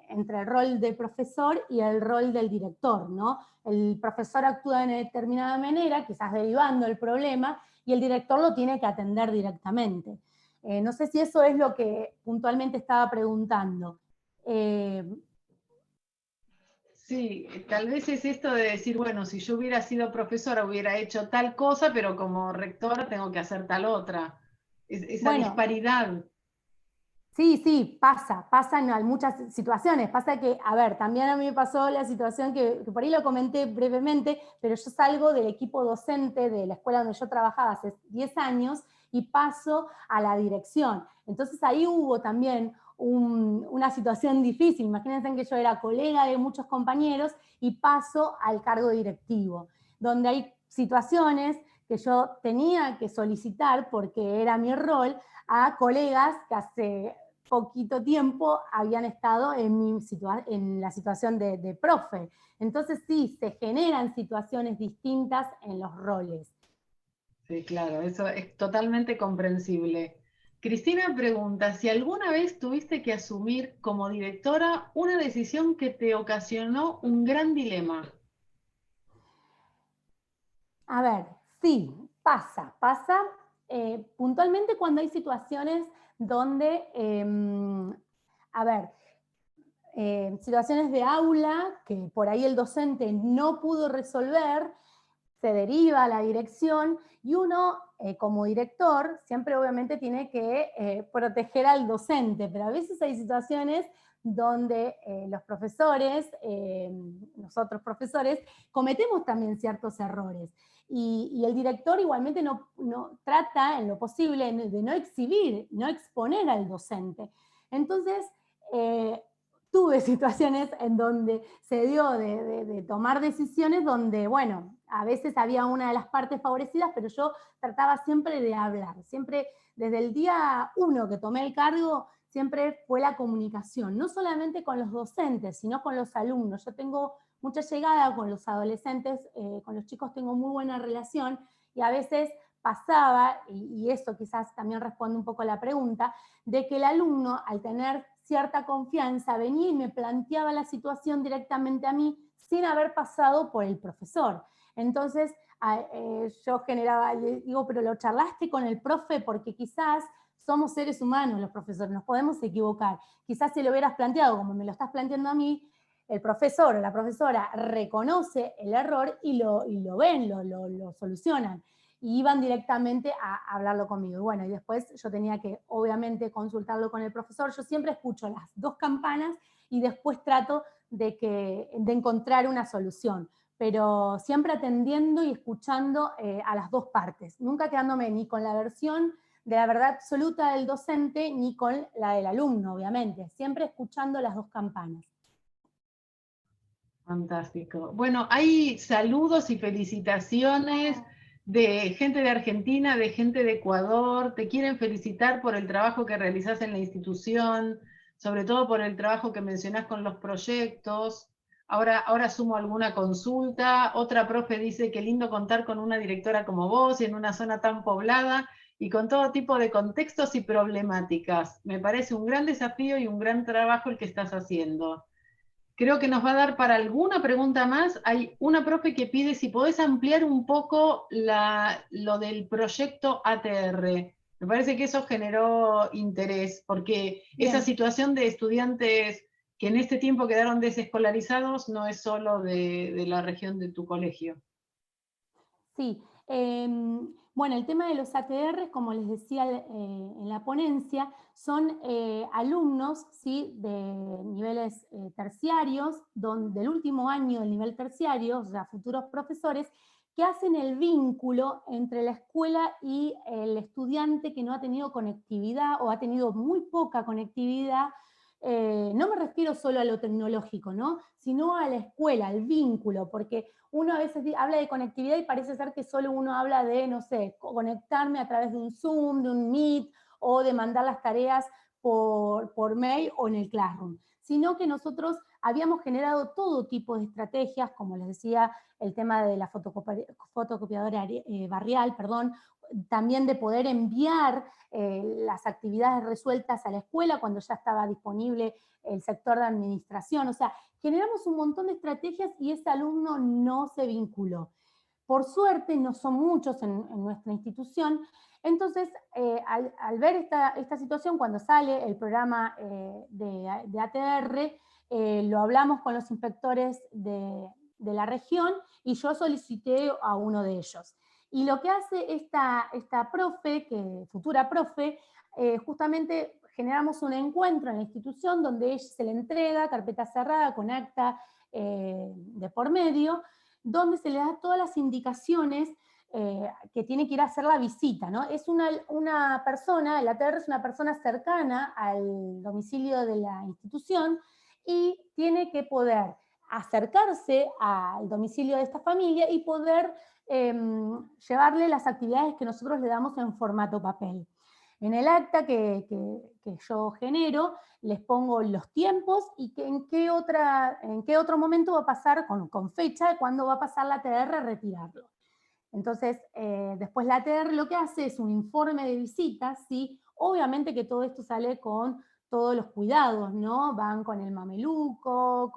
Speaker 2: entre el rol del profesor y el rol del director, ¿no? El profesor actúa de una determinada manera, quizás derivando el problema, y el director lo tiene que atender directamente. No sé si eso es lo que puntualmente estaba preguntando.
Speaker 1: Sí, tal vez es esto de decir, bueno, si yo hubiera sido profesora hubiera hecho tal cosa, pero como rectora tengo que hacer tal otra. Esa
Speaker 2: Bueno,
Speaker 1: disparidad.
Speaker 2: sí, pasa en muchas situaciones. Pasa que, a ver, también a mí me pasó la situación que por ahí lo comenté brevemente, pero yo salgo del equipo docente de la escuela donde yo trabajaba hace 10 años y paso a la dirección. Entonces ahí hubo también una situación difícil. Imagínense que yo era colega de muchos compañeros y paso al cargo directivo, donde hay situaciones que yo tenía que solicitar porque era mi rol a colegas que hace poquito tiempo habían estado en la situación de profe. Entonces sí, se generan situaciones distintas en los roles.
Speaker 1: Sí, claro, eso es totalmente comprensible. Cristina pregunta, si alguna vez tuviste que asumir como directora una decisión que te ocasionó un gran dilema.
Speaker 2: A ver, sí, pasa puntualmente cuando hay situaciones donde, a ver, situaciones de aula que por ahí el docente no pudo resolver, se deriva a la dirección y uno como director siempre obviamente tiene que proteger al docente, pero a veces hay situaciones donde los profesores, nosotros profesores, cometemos también ciertos errores. Y el director igualmente no trata en lo posible de no exhibir, no exponer al docente. Entonces, tuve situaciones en donde se dio de tomar decisiones donde, bueno, a veces había una de las partes favorecidas, pero yo trataba siempre de hablar, siempre desde el día 1 que tomé el cargo, siempre fue la comunicación, no solamente con los docentes, sino con los alumnos. Yo tengo mucha llegada con los adolescentes, con los chicos tengo muy buena relación, y a veces pasaba, y eso quizás también responde un poco a la pregunta, de que el alumno, al tener cierta confianza, venía y me planteaba la situación directamente a mí sin haber pasado por el profesor. Entonces, yo generaba, le digo, pero lo charlaste con el profe porque quizás somos seres humanos los profesores, nos podemos equivocar. Quizás si lo hubieras planteado como me lo estás planteando a mí, el profesor o la profesora reconoce el error y lo ven, lo solucionan. Y iban directamente a hablarlo conmigo. Y bueno, y después yo tenía que, obviamente, consultarlo con el profesor. Yo siempre escucho las dos campanas y después trato de encontrar una solución, pero siempre atendiendo y escuchando a las dos partes, nunca quedándome ni con la versión de la verdad absoluta del docente, ni con la del alumno, obviamente, siempre escuchando las dos campanas.
Speaker 1: Fantástico. Bueno, hay saludos y felicitaciones de gente de Argentina, de gente de Ecuador. Te quieren felicitar por el trabajo que realizás en la institución, sobre todo por el trabajo que mencionás con los proyectos. Ahora sumo alguna consulta. Otra profe dice que lindo contar con una directora como vos y en una zona tan poblada y con todo tipo de contextos y problemáticas. Me parece un gran desafío y un gran trabajo el que estás haciendo. Creo que nos va a dar para alguna pregunta más. Hay una profe que pide si podés ampliar un poco lo del proyecto ATR. Me parece que eso generó interés, porque
Speaker 2: Bien.
Speaker 1: esa situación de estudiantes que en este tiempo quedaron desescolarizados no es solo de la región de tu colegio.
Speaker 2: Sí, bueno, el tema de los ATR, como les decía en la ponencia, son alumnos, ¿sí?, de niveles terciarios, del último año del nivel terciario, o sea, futuros profesores, que hacen el vínculo entre la escuela y el estudiante que no ha tenido conectividad o ha tenido muy poca conectividad. No me refiero solo a lo tecnológico, ¿no?, sino a la escuela, al vínculo, porque uno a veces habla de conectividad y parece ser que solo uno habla de, no sé, conectarme a través de un Zoom, de un Meet, o de mandar las tareas por mail o en el Classroom, sino que nosotros habíamos generado todo tipo de estrategias, como les decía, el tema de la fotocopiadora barrial, perdón, también de poder enviar las actividades resueltas a la escuela cuando ya estaba disponible el sector de administración. O sea, generamos un montón de estrategias y ese alumno no se vinculó. Por suerte, no son muchos en nuestra institución. Entonces, al ver esta situación, cuando sale el programa de ATR, lo hablamos con los inspectores de la región y yo solicité a uno de ellos. Y lo que hace esta profe, futura profe, justamente generamos un encuentro en la institución donde ella se le entrega carpeta cerrada con acta de por medio, donde se le da todas las indicaciones que tiene que ir a hacer la visita, ¿no? Es una persona, el ATR es una persona cercana al domicilio de la institución y tiene que poder acercarse al domicilio de esta familia y poder llevarle las actividades que nosotros le damos en formato papel. En el acta que yo genero, les pongo los tiempos y en qué otro momento va a pasar, con fecha, cuándo va a pasar la ATR a retirarlo. Entonces, después la ATR lo que hace es un informe de visitas, ¿sí? Obviamente que todo esto sale con todos los cuidados, ¿no? Van con el mameluco,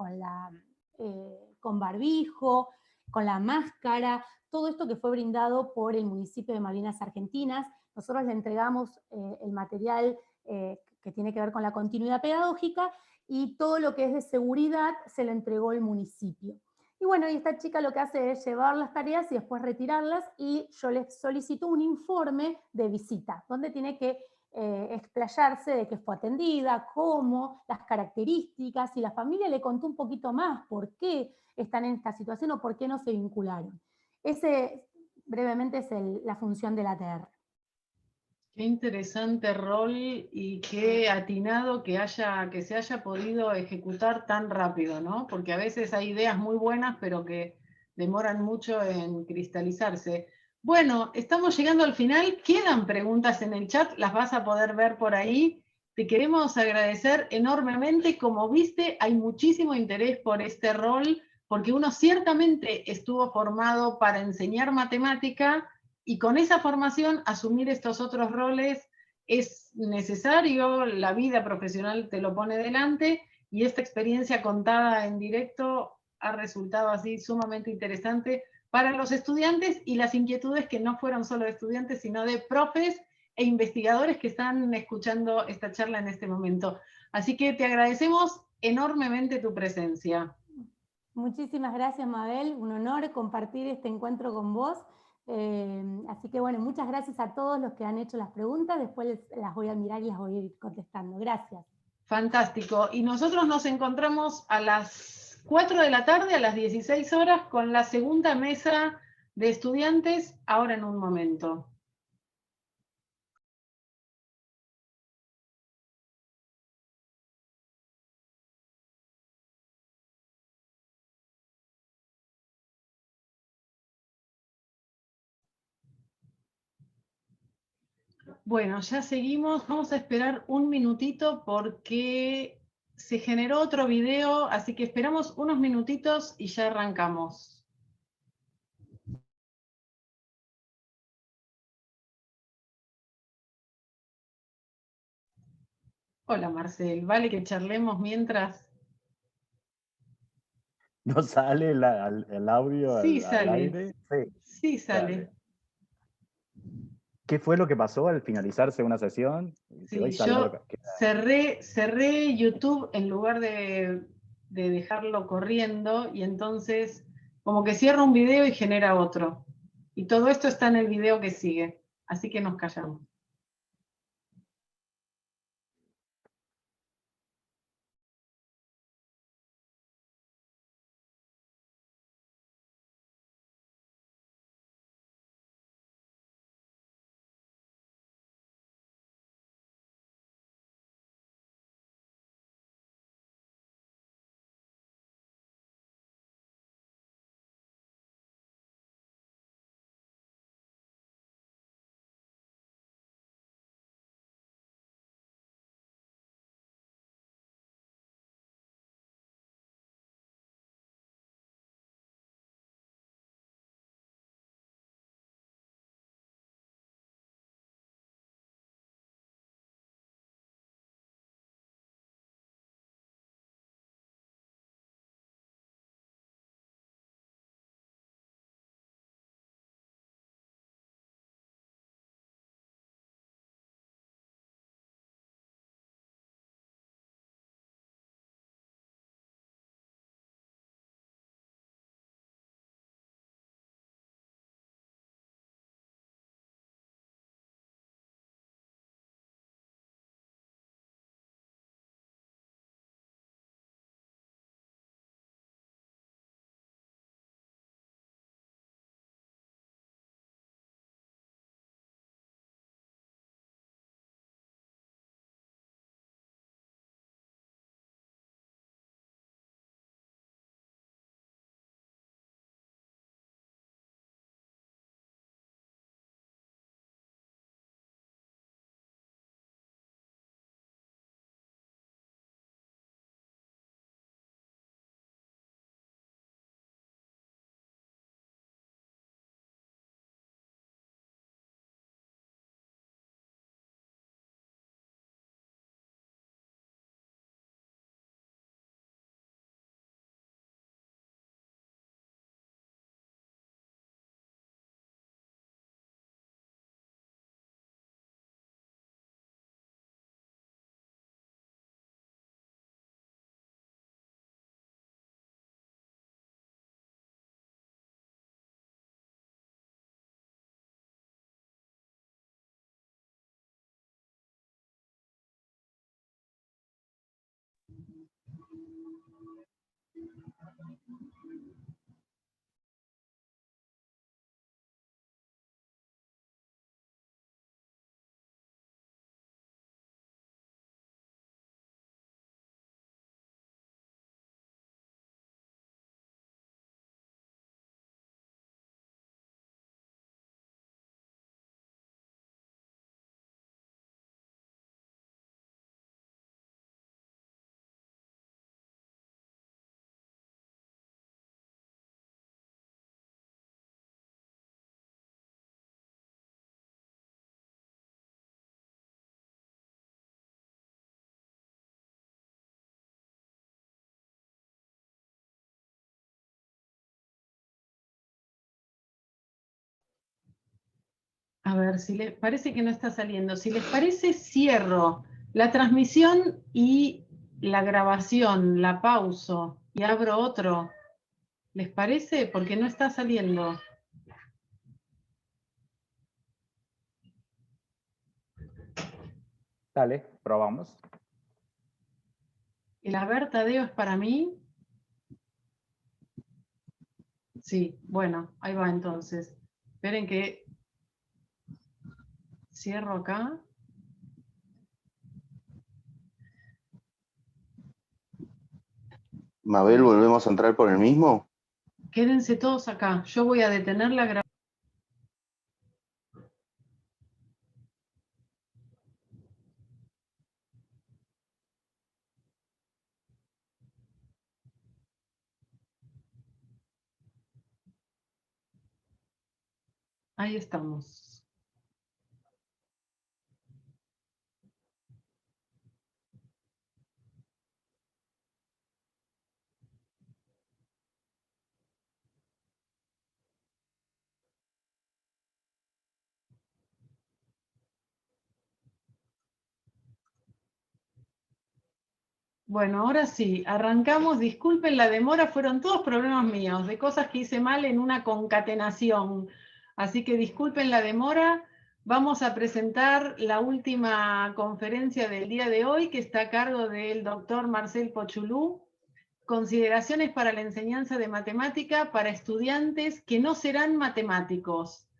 Speaker 2: con barbijo, con la máscara, todo esto que fue brindado por el municipio de Malvinas Argentinas. Nosotros le entregamos el material que tiene que ver con la continuidad pedagógica y todo lo que es de seguridad se le entregó el municipio. Y bueno, y esta chica lo que hace es llevar las tareas y después retirarlas y yo les solicito un informe de visita, donde tiene que explayarse de que fue atendida, cómo, las características, y la familia le contó un poquito más por qué están en esta situación o por qué no se vincularon. Ese brevemente es la función de la ATR.
Speaker 1: Qué interesante rol y qué atinado que se haya podido ejecutar tan rápido, ¿no? Porque a veces hay ideas muy buenas, pero que demoran mucho en cristalizarse. Bueno, estamos llegando al final. Quedan preguntas en el chat, las vas a poder ver por ahí. Te queremos agradecer enormemente. Como viste, hay muchísimo interés por este rol, porque uno ciertamente estuvo formado para enseñar matemática, y con esa formación asumir estos otros roles es necesario, la vida profesional te lo pone delante, y esta experiencia contada en directo ha resultado así sumamente interesante para los estudiantes y las inquietudes que no fueron solo de estudiantes, sino de profes e investigadores que están escuchando esta charla en este momento. Así que te agradecemos enormemente tu presencia.
Speaker 2: Muchísimas gracias, Mabel. Un honor compartir este encuentro con vos. Así que bueno, muchas gracias a todos los que han hecho las preguntas. Después las voy a mirar y las voy a ir contestando. Gracias.
Speaker 1: Fantástico. Y nosotros nos encontramos a las 4 de la tarde, a las 16 horas, con la segunda mesa de estudiantes, ahora en un momento. Bueno, ya seguimos. Vamos a esperar un minutito porque se generó otro video, así que esperamos unos minutitos y ya arrancamos. Hola Marcel, ¿vale que charlemos mientras?
Speaker 3: ¿No sale el audio
Speaker 1: Sí
Speaker 3: al
Speaker 1: sale,
Speaker 3: aire? Sí,
Speaker 1: sí sale.
Speaker 3: sale. ¿Qué fue lo que pasó al finalizarse una sesión? Que
Speaker 1: Sí,
Speaker 3: hoy salió
Speaker 1: yo cerré YouTube en lugar de dejarlo corriendo, y entonces como que cierra un video y genera otro. Y todo esto está en el video que sigue, así que nos callamos. A ver, si les parece que no está saliendo. Si les parece, cierro la transmisión y la grabación, la pauso y abro otro. ¿Les parece? Porque no está saliendo.
Speaker 3: Dale, probamos.
Speaker 1: ¿El haber, Tadeo, es para mí? Sí, bueno, ahí va entonces. Esperen que cierro acá.
Speaker 4: Mabel, ¿volvemos a entrar por el mismo?
Speaker 1: Quédense todos acá. Yo voy a detener la grabación. Ahí estamos. Bueno, ahora sí, arrancamos. Disculpen la demora, fueron todos problemas míos, de cosas que hice mal en una concatenación. Así que disculpen la demora. Vamos a presentar la última conferencia del día de hoy, que está a cargo del doctor Marcel Pochulú. Consideraciones para la enseñanza de matemática para estudiantes que no serán matemáticos.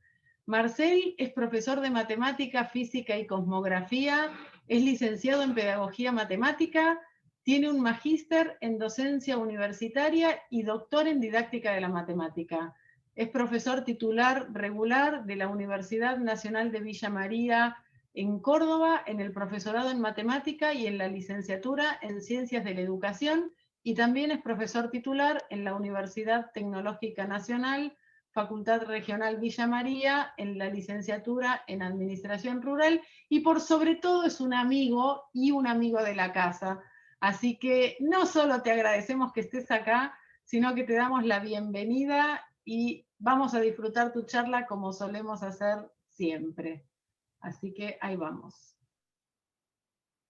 Speaker 1: Marcel es profesor de matemática, física y cosmografía, es licenciado en pedagogía matemática, tiene un magíster en docencia universitaria y doctor en didáctica de la matemática. Es profesor titular regular de la Universidad Nacional de Villa María en Córdoba, en el profesorado en matemática y en la licenciatura en ciencias de la educación, y también es profesor titular en la Universidad Tecnológica Nacional, Facultad Regional Villa María, en la licenciatura en Administración Rural, y por sobre todo es un amigo y un amigo de la casa. Así que no solo te agradecemos que estés acá, sino que te damos la bienvenida y vamos a disfrutar tu charla como solemos hacer siempre. Así que ahí vamos.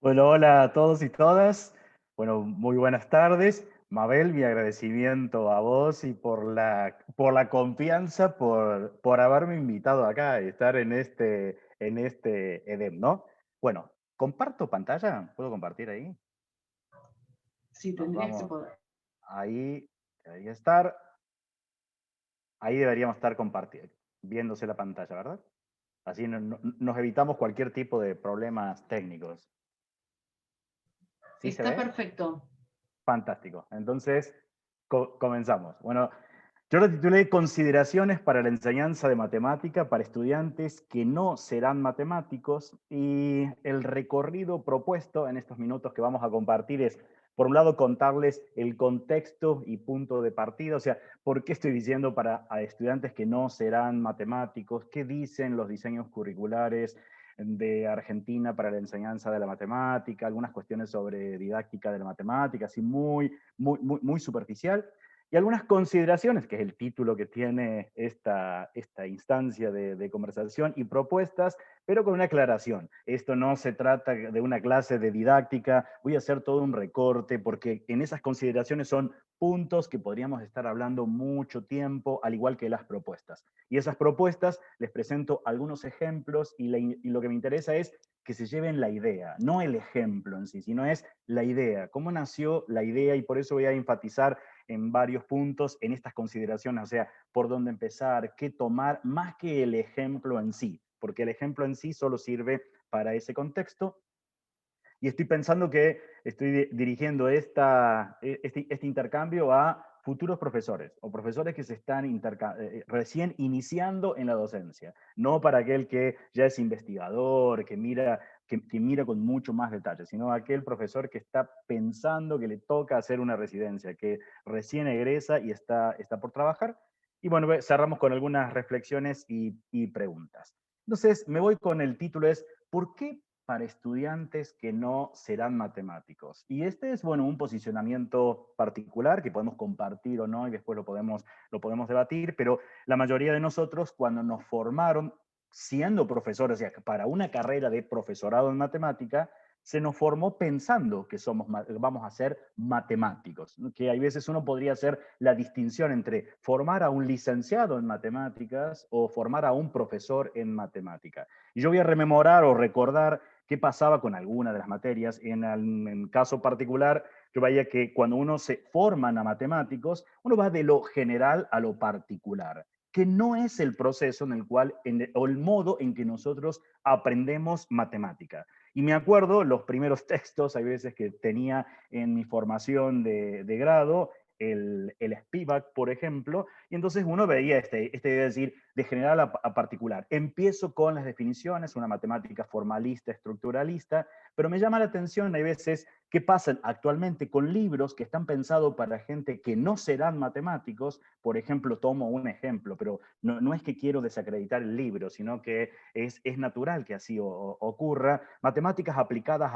Speaker 3: Bueno, hola a todos y todas. Bueno, muy buenas tardes. Mabel, mi agradecimiento a vos y por la confianza, por haberme invitado acá a estar en este EDEM, ¿no? Bueno, ¿comparto pantalla? ¿Puedo compartir ahí?
Speaker 1: Sí,
Speaker 3: Nos
Speaker 1: tendrías que
Speaker 3: vamos.
Speaker 1: poder.
Speaker 3: Ahí debería estar. Ahí deberíamos estar compartiendo, viéndose la pantalla, ¿verdad? Así nos evitamos cualquier tipo de problemas técnicos. ¿Sí se
Speaker 1: Está
Speaker 3: ve?
Speaker 1: perfecto.
Speaker 3: Fantástico. Entonces, comenzamos. Bueno, yo lo titulé Consideraciones para la enseñanza de matemática para estudiantes que no serán matemáticos, y el recorrido propuesto en estos minutos que vamos a compartir es, por un lado, contarles el contexto y punto de partida, o sea, por qué estoy diciendo para a estudiantes que no serán matemáticos, qué dicen los diseños curriculares de Argentina para la enseñanza de la matemática, algunas cuestiones sobre didáctica de la matemática, así muy superficial, y algunas consideraciones, que es el título que tiene esta instancia de conversación, y propuestas, pero con una aclaración. Esto no se trata de una clase de didáctica, voy a hacer todo un recorte, porque en esas consideraciones son puntos que podríamos estar hablando mucho tiempo, al igual que las propuestas. Y esas propuestas les presento algunos ejemplos, y lo que me interesa es que se lleven la idea, no el ejemplo en sí, sino es la idea, cómo nació la idea, y por eso voy a enfatizar en varios puntos en estas consideraciones, o sea, por dónde empezar, qué tomar, más que el ejemplo en sí, porque el ejemplo en sí solo sirve para ese contexto. Y estoy pensando que estoy dirigiendo este intercambio a futuros profesores o profesores que se están recién iniciando en la docencia, no para aquel que ya es investigador, que mira con mucho más detalle, sino aquel profesor que está pensando que le toca hacer una residencia, que recién egresa y está por trabajar. Y bueno, cerramos con algunas reflexiones y preguntas. Entonces, me voy con el título, es ¿por qué para estudiantes que no serán matemáticos? Y este es, bueno, un posicionamiento particular que podemos compartir o no, y después lo podemos debatir, pero la mayoría de nosotros, cuando nos formaron, siendo profesores, o sea, para una carrera de profesorado en matemática, se nos formó pensando que vamos a ser matemáticos, ¿no? Que hay veces uno podría hacer la distinción entre formar a un licenciado en matemáticas o formar a un profesor en matemática. Y yo voy a rememorar o recordar qué pasaba con alguna de las materias. En caso particular, yo veía que cuando uno se forma a matemáticos, uno va de lo general a lo particular, que no es el proceso en el cual, o el modo en que nosotros aprendemos matemática. Y me acuerdo los primeros textos, hay veces que tenía en mi formación de grado, el Spivak, por ejemplo, y entonces uno veía esta idea de decir, de general a particular. Empiezo con las definiciones, una matemática formalista, estructuralista, pero me llama la atención, hay veces, qué pasa actualmente con libros que están pensados para gente que no serán matemáticos. Por ejemplo, tomo un ejemplo, pero no es que quiero desacreditar el libro, sino que es natural que así ocurra. Matemáticas aplicadas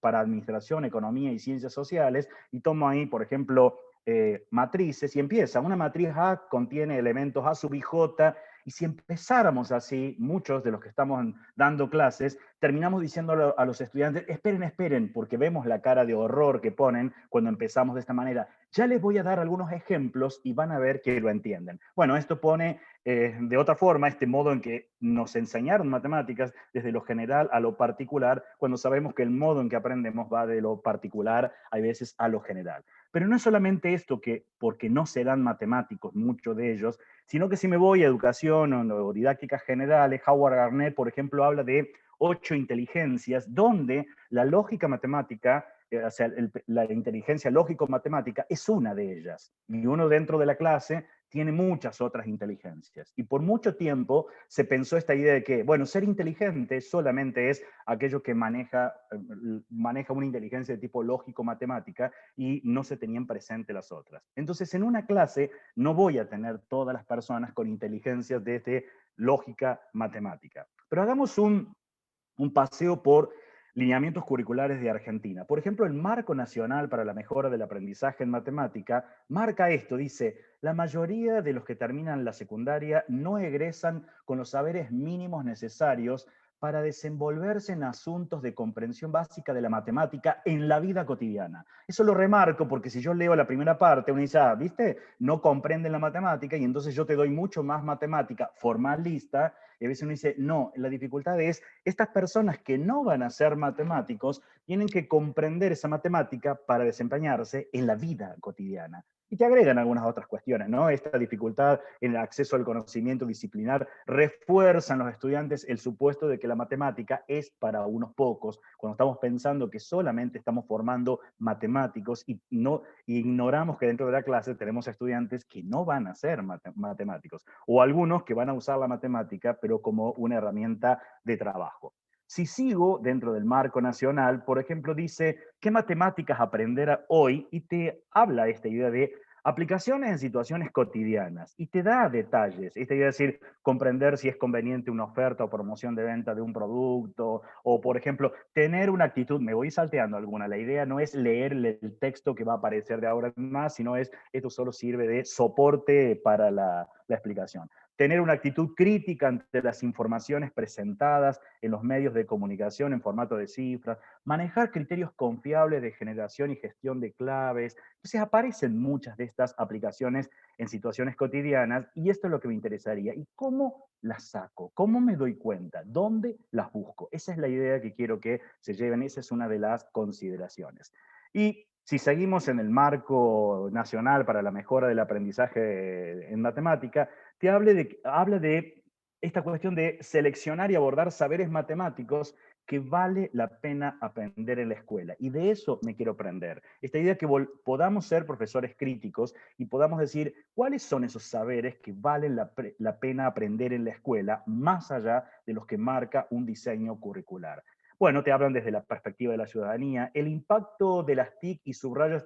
Speaker 3: para administración, economía y ciencias sociales, y tomo ahí, por ejemplo, matrices, y empieza, una matriz A contiene elementos A sub i j, y si empezáramos así, muchos de los que estamos dando clases, terminamos diciendo a los estudiantes, esperen, esperen, porque vemos la cara de horror que ponen cuando empezamos de esta manera. Ya les voy a dar algunos ejemplos y van a ver que lo entienden. Bueno, esto pone de otra forma este modo en que nos enseñaron matemáticas desde lo general a lo particular, cuando sabemos que el modo en que aprendemos va de lo particular a veces a lo general. Pero no es solamente esto, que porque no serán matemáticos muchos de ellos, sino que si me voy a educación o didácticas generales, Howard Garnett, por ejemplo, habla de 8 inteligencias, donde la lógica matemática, o sea, la inteligencia lógico-matemática es una de ellas. Y uno dentro de la clase tiene muchas otras inteligencias. Y por mucho tiempo se pensó esta idea de que, bueno, ser inteligente solamente es aquello que maneja una inteligencia de tipo lógico-matemática, y no se tenían presente las otras. Entonces, en una clase no voy a tener todas las personas con inteligencias desde lógica matemática. Pero hagamos un paseo por lineamientos curriculares de Argentina. Por ejemplo, el Marco Nacional para la Mejora del Aprendizaje en Matemática marca esto, dice, la mayoría de los que terminan la secundaria no egresan con los saberes mínimos necesarios para desenvolverse en asuntos de comprensión básica de la matemática en la vida cotidiana. Eso lo remarco porque si yo leo la primera parte, uno dice, ah, ¿viste? No comprenden la matemática, y entonces yo te doy mucho más matemática formalista, y a veces uno dice, no, la dificultad es, estas personas que no van a ser matemáticos tienen que comprender esa matemática para desempeñarse en la vida cotidiana. Y te agregan algunas otras cuestiones, ¿no? Esta dificultad en el acceso al conocimiento disciplinar refuerza en los estudiantes el supuesto de que la matemática es para unos pocos, cuando estamos pensando que solamente estamos formando matemáticos y ignoramos que dentro de la clase tenemos estudiantes que no van a ser matemáticos, o algunos que van a usar la matemática, pero como una herramienta de trabajo. Si sigo dentro del marco nacional, por ejemplo, dice, ¿qué matemáticas aprender hoy? Y te habla esta idea de aplicaciones en situaciones cotidianas, y te da detalles. Esta idea de decir, comprender si es conveniente una oferta o promoción de venta de un producto, o por ejemplo, tener una actitud, me voy salteando alguna, la idea no es leer el texto que va a aparecer de ahora en más, sino esto solo sirve de soporte para la explicación. Tener una actitud crítica ante las informaciones presentadas en los medios de comunicación en formato de cifras, manejar criterios confiables de generación y gestión de claves. Entonces aparecen muchas de estas aplicaciones en situaciones cotidianas, y esto es lo que me interesaría. ¿Y cómo las saco? ¿Cómo me doy cuenta? ¿Dónde las busco? Esa es la idea que quiero que se lleven, esa es una de las consideraciones. Y si seguimos en el marco nacional para la mejora del aprendizaje en matemática, habla de esta cuestión de seleccionar y abordar saberes matemáticos que vale la pena aprender en la escuela. Y de eso me quiero aprender. Esta idea que podamos ser profesores críticos y podamos decir cuáles son esos saberes que valen la pena aprender en la escuela, más allá de los que marca un diseño curricular. Bueno, te hablan desde la perspectiva de la ciudadanía, el impacto de las TIC, y subrayo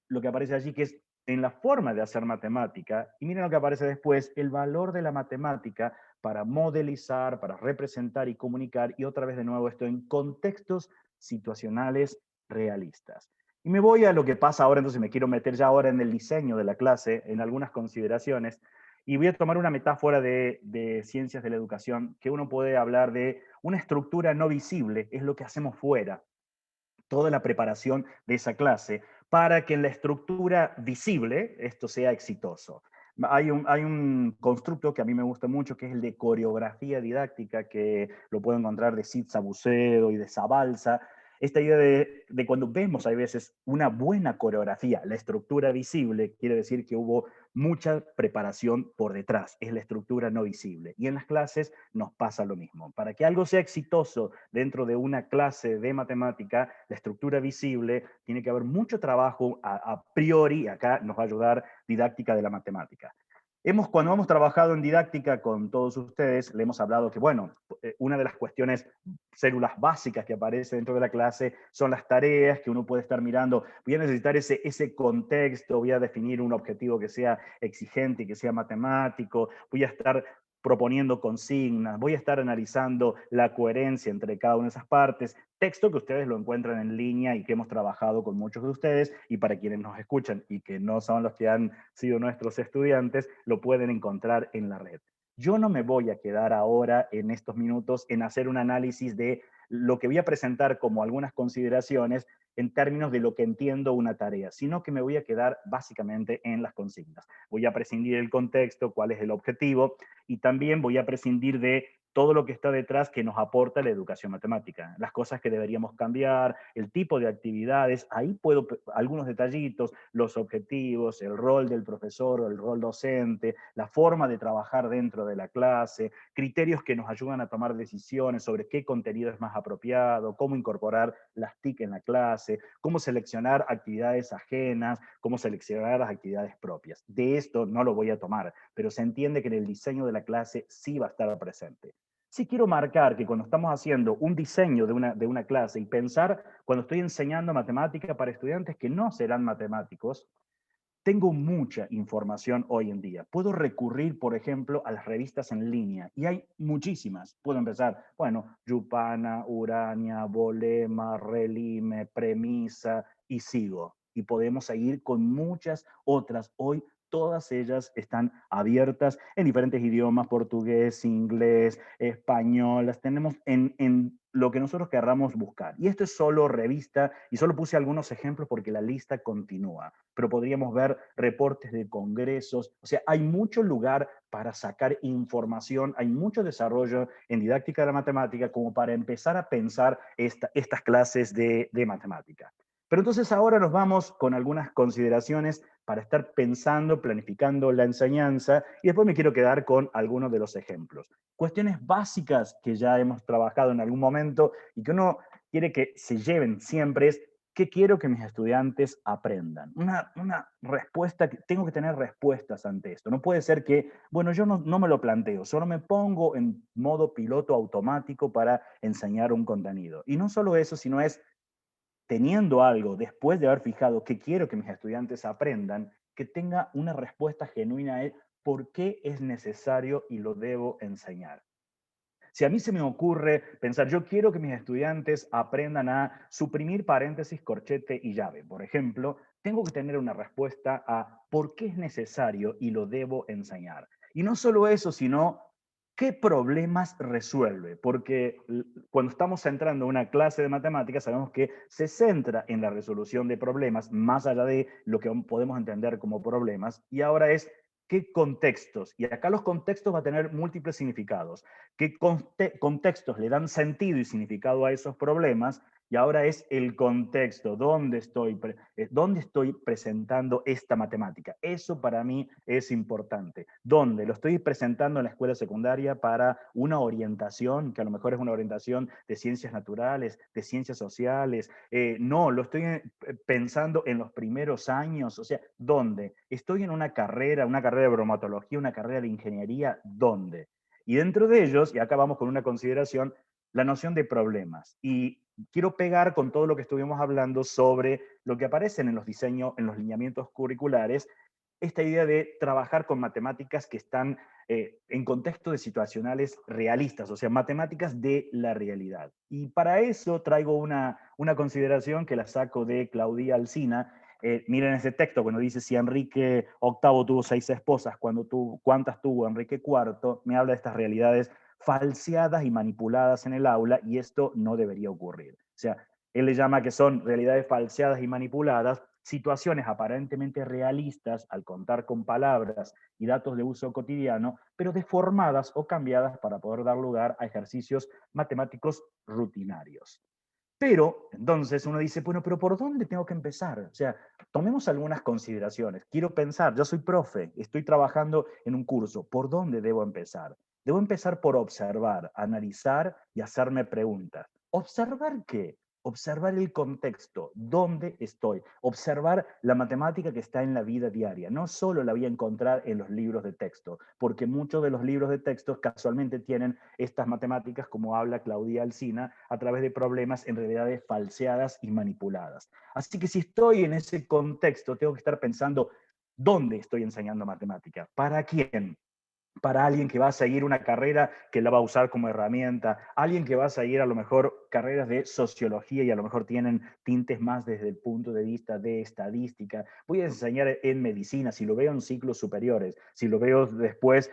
Speaker 3: lo que aparece allí, que es en la forma de hacer matemática, y miren lo que aparece después, el valor de la matemática para modelizar, para representar y comunicar, y otra vez de nuevo esto en contextos situacionales realistas. Y me voy a lo que pasa ahora, entonces me quiero meter ya ahora en el diseño de la clase, en algunas consideraciones, Y voy a tomar una metáfora de ciencias de la educación, que uno puede hablar de una estructura no visible, es lo que hacemos fuera, toda la preparación de esa clase, para que en la estructura visible esto sea exitoso. Hay un constructo que a mí me gusta mucho, que es el de coreografía didáctica, que lo puedo encontrar de Cid Sabucedo y de Zabalza. Esta idea de cuando vemos a veces una buena coreografía, la estructura visible, quiere decir que hubo mucha preparación por detrás, es la estructura no visible. Y en las clases nos pasa lo mismo. Para que algo sea exitoso dentro de una clase de matemática, la estructura visible, tiene que haber mucho trabajo a priori, acá nos va a ayudar didáctica de la matemática. Cuando hemos trabajado en didáctica con todos ustedes, le hemos hablado que, bueno, una de las cuestiones, células básicas que aparece dentro de la clase son las tareas que uno puede estar mirando. Voy a necesitar ese contexto, voy a definir un objetivo que sea exigente y que sea matemático, voy a estar proponiendo consignas, voy a estar analizando la coherencia entre cada una de esas partes, texto que ustedes lo encuentran en línea y que hemos trabajado con muchos de ustedes, y para quienes nos escuchan y que no son los que han sido nuestros estudiantes, lo pueden encontrar en la red. Yo no me voy a quedar ahora en estos minutos en hacer un análisis de lo que voy a presentar como algunas consideraciones en términos de lo que entiendo una tarea, sino que me voy a quedar básicamente en las consignas. Voy a prescindir del contexto, cuál es el objetivo, y también voy a prescindir de todo lo que está detrás que nos aporta la educación matemática, las cosas que deberíamos cambiar, el tipo de actividades, ahí puedo, algunos detallitos, los objetivos, el rol del profesor o el rol docente, la forma de trabajar dentro de la clase, criterios que nos ayudan a tomar decisiones sobre qué contenido es más apropiado, cómo incorporar las TIC en la clase, cómo seleccionar actividades ajenas, cómo seleccionar las actividades propias. De esto no lo voy a tomar, pero se entiende que en el diseño de la clase sí va a estar presente. Sí quiero marcar que cuando estamos haciendo un diseño de una clase y pensar cuando estoy enseñando matemática para estudiantes que no serán matemáticos, tengo mucha información hoy en día. Puedo recurrir, por ejemplo, a las revistas en línea, y hay muchísimas. Puedo empezar, bueno, Yupana, Urania, Bolema, Relime, Premisa, y sigo. Y podemos seguir con muchas otras. Hoy todas ellas están abiertas en diferentes idiomas, portugués, inglés, español, las tenemos en lo que nosotros querramos buscar. Y esto es solo revista, y solo puse algunos ejemplos porque la lista continúa, pero podríamos ver reportes de congresos, o sea, hay mucho lugar para sacar información, hay mucho desarrollo en didáctica de la matemática como para empezar a pensar estas clases de matemática. Pero entonces ahora nos vamos con algunas consideraciones para estar pensando, planificando la enseñanza, y después me quiero quedar con algunos de los ejemplos. Cuestiones básicas que ya hemos trabajado en algún momento y que uno quiere que se lleven siempre es: ¿qué quiero que mis estudiantes aprendan? Una respuesta, tengo que tener respuestas ante esto. No puede ser que, bueno, yo no me lo planteo, solo me pongo en modo piloto automático para enseñar un contenido. Y no solo eso, sino es teniendo algo, después de haber fijado qué quiero que mis estudiantes aprendan, que tenga una respuesta genuina a por qué es necesario y lo debo enseñar. Si a mí se me ocurre pensar, yo quiero que mis estudiantes aprendan a suprimir paréntesis, corchete y llave, por ejemplo, tengo que tener una respuesta a por qué es necesario y lo debo enseñar. Y no solo eso, sino qué problemas resuelve, porque cuando estamos centrando una clase de matemáticas sabemos que se centra en la resolución de problemas, más allá de lo que podemos entender como problemas, y ahora es qué contextos, y acá los contextos va a tener múltiples significados, qué contextos le dan sentido y significado a esos problemas, y ahora es el contexto, dónde estoy presentando esta matemática. Eso para mí es importante. ¿Dónde? Lo estoy presentando en la escuela secundaria para una orientación, que a lo mejor es una orientación de ciencias naturales, de ciencias sociales. No, lo estoy pensando en los primeros años. O sea, ¿dónde? Estoy en una carrera de bromatología, una carrera de ingeniería, ¿dónde? Y dentro de ellos, y acá vamos con una consideración, la noción de problemas. Y quiero pegar con todo lo que estuvimos hablando sobre lo que aparecen en los diseños, en los lineamientos curriculares, esta idea de trabajar con matemáticas que están en contexto de situacionales realistas, o sea, matemáticas de la realidad. Y para eso traigo una consideración que la saco de Claudia Alsina. Miren ese texto cuando dice si Enrique VIII tuvo 6 esposas, ¿cuántas tuvo Enrique IV? Me habla de estas realidades falseadas y manipuladas en el aula, y esto no debería ocurrir. O sea, él le llama que son realidades falseadas y manipuladas, situaciones aparentemente realistas al contar con palabras y datos de uso cotidiano, pero deformadas o cambiadas para poder dar lugar a ejercicios matemáticos rutinarios. Pero entonces uno dice, bueno, pero ¿por dónde tengo que empezar? O sea, tomemos algunas consideraciones. Quiero pensar, yo soy profe, estoy trabajando en un curso, ¿por dónde debo empezar? Debo empezar por observar, analizar y hacerme preguntas. ¿Observar qué? Observar el contexto, dónde estoy, observar la matemática que está en la vida diaria. No solo la voy a encontrar en los libros de texto, porque muchos de los libros de texto casualmente tienen estas matemáticas, como habla Claudia Alsina, a través de problemas en realidades falseadas y manipuladas. Así que si estoy en ese contexto, tengo que estar pensando, ¿dónde estoy enseñando matemática? ¿Para quién? Para alguien que va a seguir una carrera que la va a usar como herramienta, alguien que va a seguir a lo mejor carreras de sociología y a lo mejor tienen tintes más desde el punto de vista de estadística. Voy a enseñar en medicina, si lo veo en ciclos superiores, si lo veo después,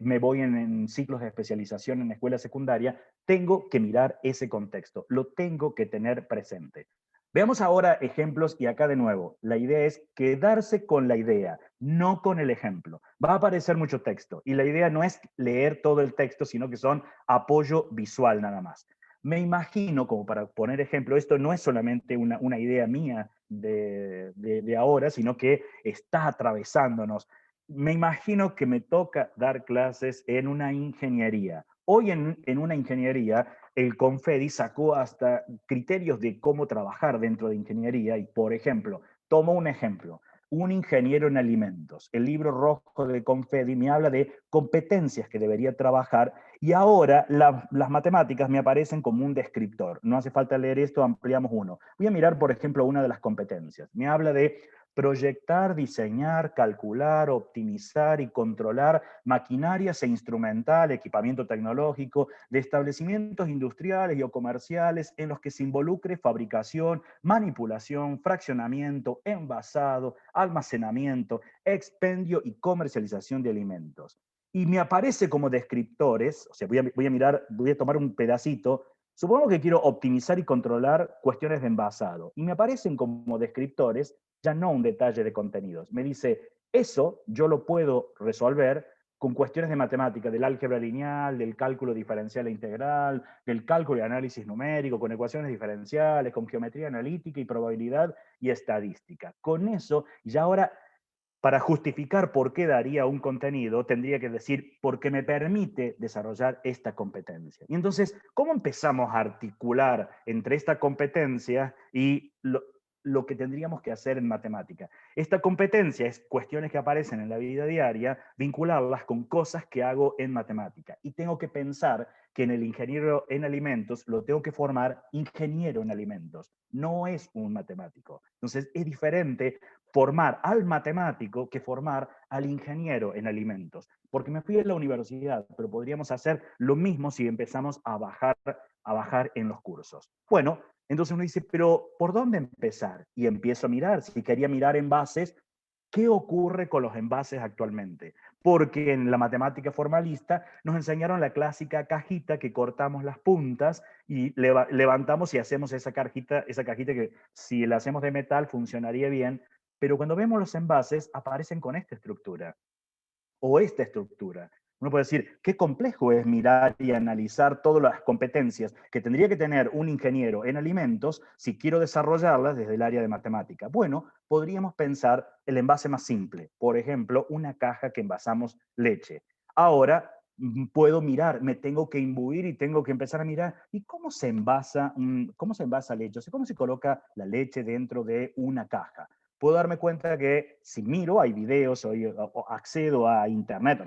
Speaker 3: me voy en ciclos de especialización en escuela secundaria, tengo que mirar ese contexto, lo tengo que tener presente. Veamos ahora ejemplos y acá de nuevo, la idea es quedarse con la idea, no con el ejemplo. Va a aparecer mucho texto y la idea no es leer todo el texto, sino que son apoyo visual nada más. Me imagino, como para poner ejemplo, esto no es solamente una idea mía de ahora, sino que está atravesándonos. Me imagino que me toca dar clases en una ingeniería. Hoy en una ingeniería el Confedi sacó hasta criterios de cómo trabajar dentro de ingeniería y, por ejemplo, tomo un ejemplo, un ingeniero en alimentos. El libro rojo de Confedi me habla de competencias que debería trabajar y ahora las matemáticas me aparecen como un descriptor. No hace falta leer esto, ampliamos uno. Voy a mirar, por ejemplo, una de las competencias. Me habla de proyectar, diseñar, calcular, optimizar y controlar maquinarias e instrumental, equipamiento tecnológico, de establecimientos industriales y o comerciales en los que se involucre fabricación, manipulación, fraccionamiento, envasado, almacenamiento, expendio y comercialización de alimentos. Y me aparece como descriptores, o sea, voy a tomar un pedacito. Supongo que quiero optimizar y controlar cuestiones de envasado. Y me aparecen como descriptores, ya no un detalle de contenidos. Me dice, eso yo lo puedo resolver con cuestiones de matemática, del álgebra lineal, del cálculo diferencial e integral, del cálculo y análisis numérico, con ecuaciones diferenciales, con geometría analítica y probabilidad y estadística. Con eso, ya ahora, para justificar por qué daría un contenido, tendría que decir, porque me permite desarrollar esta competencia. Y entonces, ¿cómo empezamos a articular entre esta competencia y lo que tendríamos que hacer en matemática? Esta competencia es cuestiones que aparecen en la vida diaria, vincularlas con cosas que hago en matemática. Y tengo que pensar que en el ingeniero en alimentos lo tengo que formar ingeniero en alimentos. No es un matemático. Entonces, es diferente formar al matemático que formar al ingeniero en alimentos. Porque me fui a la universidad, pero podríamos hacer lo mismo si empezamos a bajar en los cursos. Bueno, entonces uno dice, pero ¿por dónde empezar? Y empiezo a mirar. Si quería mirar envases, ¿qué ocurre con los envases actualmente? Porque en la matemática formalista nos enseñaron la clásica cajita que cortamos las puntas y levantamos y hacemos esa cajita que si la hacemos de metal funcionaría bien, pero cuando vemos los envases aparecen con esta estructura o esta estructura. Uno puede decir, qué complejo es mirar y analizar todas las competencias que tendría que tener un ingeniero en alimentos si quiero desarrollarlas desde el área de matemática. Bueno, podríamos pensar el envase más simple, por ejemplo, una caja que envasamos leche. Ahora puedo mirar, me tengo que imbuir y tengo que empezar a mirar, ¿y cómo se envasa leche? O sea, ¿cómo se coloca la leche dentro de una caja? Puedo darme cuenta que si miro, hay videos o accedo a internet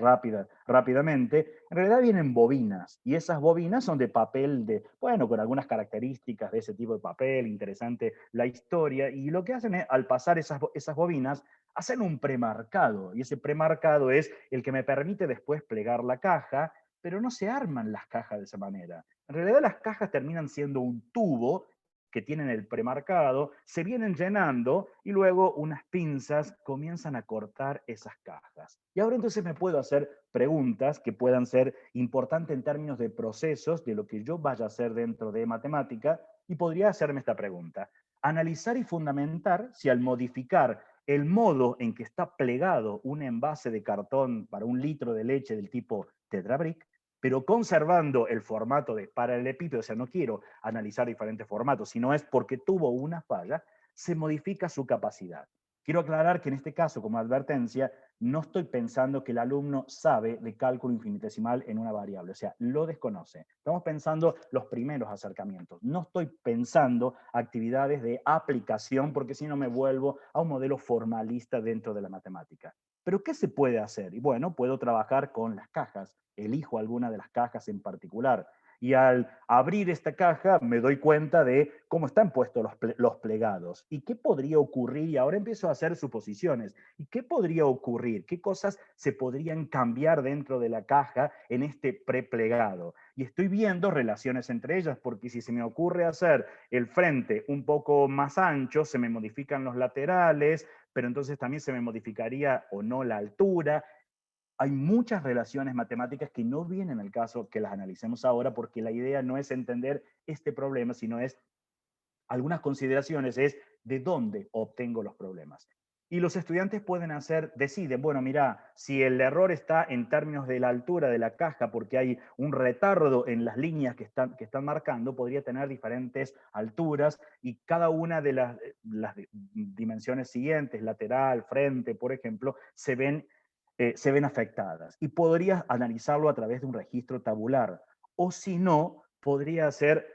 Speaker 3: rápidamente, en realidad vienen bobinas y esas bobinas son de papel bueno, con algunas características de ese tipo de papel, interesante la historia, y lo que hacen es, al pasar esas bobinas, hacen un premarcado y ese premarcado es el que me permite después plegar la caja, pero no se arman las cajas de esa manera. En realidad las cajas terminan siendo un tubo que tienen el premarcado, se vienen llenando y luego unas pinzas comienzan a cortar esas cajas. Y ahora entonces me puedo hacer preguntas que puedan ser importantes en términos de procesos, de lo que yo vaya a hacer dentro de matemática, y podría hacerme esta pregunta. Analizar y fundamentar si al modificar el modo en que está plegado un envase de cartón para 1 litro de leche del tipo Tetra Brick, pero conservando el formato de paralelepípedo, o sea, no quiero analizar diferentes formatos, sino es porque tuvo una falla, se modifica su capacidad. Quiero aclarar que en este caso, como advertencia, no estoy pensando que el alumno sabe de cálculo infinitesimal en una variable, o sea, lo desconoce. Estamos pensando los primeros acercamientos. No estoy pensando actividades de aplicación, porque si no me vuelvo a un modelo formalista dentro de la matemática. ¿Pero qué se puede hacer? Y bueno, puedo trabajar con las cajas. Elijo alguna de las cajas en particular. Y al abrir esta caja me doy cuenta de cómo están puestos los plegados y qué podría ocurrir. Y ahora empiezo a hacer suposiciones. ¿Y qué podría ocurrir? ¿Qué cosas se podrían cambiar dentro de la caja en este preplegado? Y estoy viendo relaciones entre ellas, porque si se me ocurre hacer el frente un poco más ancho, se me modifican los laterales, pero entonces también se me modificaría o no la altura. Hay muchas relaciones matemáticas que no vienen al caso que las analicemos ahora, porque la idea no es entender este problema, sino es algunas consideraciones, es de dónde obtengo los problemas. Y los estudiantes pueden deciden, bueno, mira, si el error está en términos de la altura de la caja, porque hay un retardo en las líneas que están marcando, podría tener diferentes alturas y cada una de las dimensiones siguientes, lateral, frente, por ejemplo, se ven afectadas. Y podrías analizarlo a través de un registro tabular. O si no, podría ser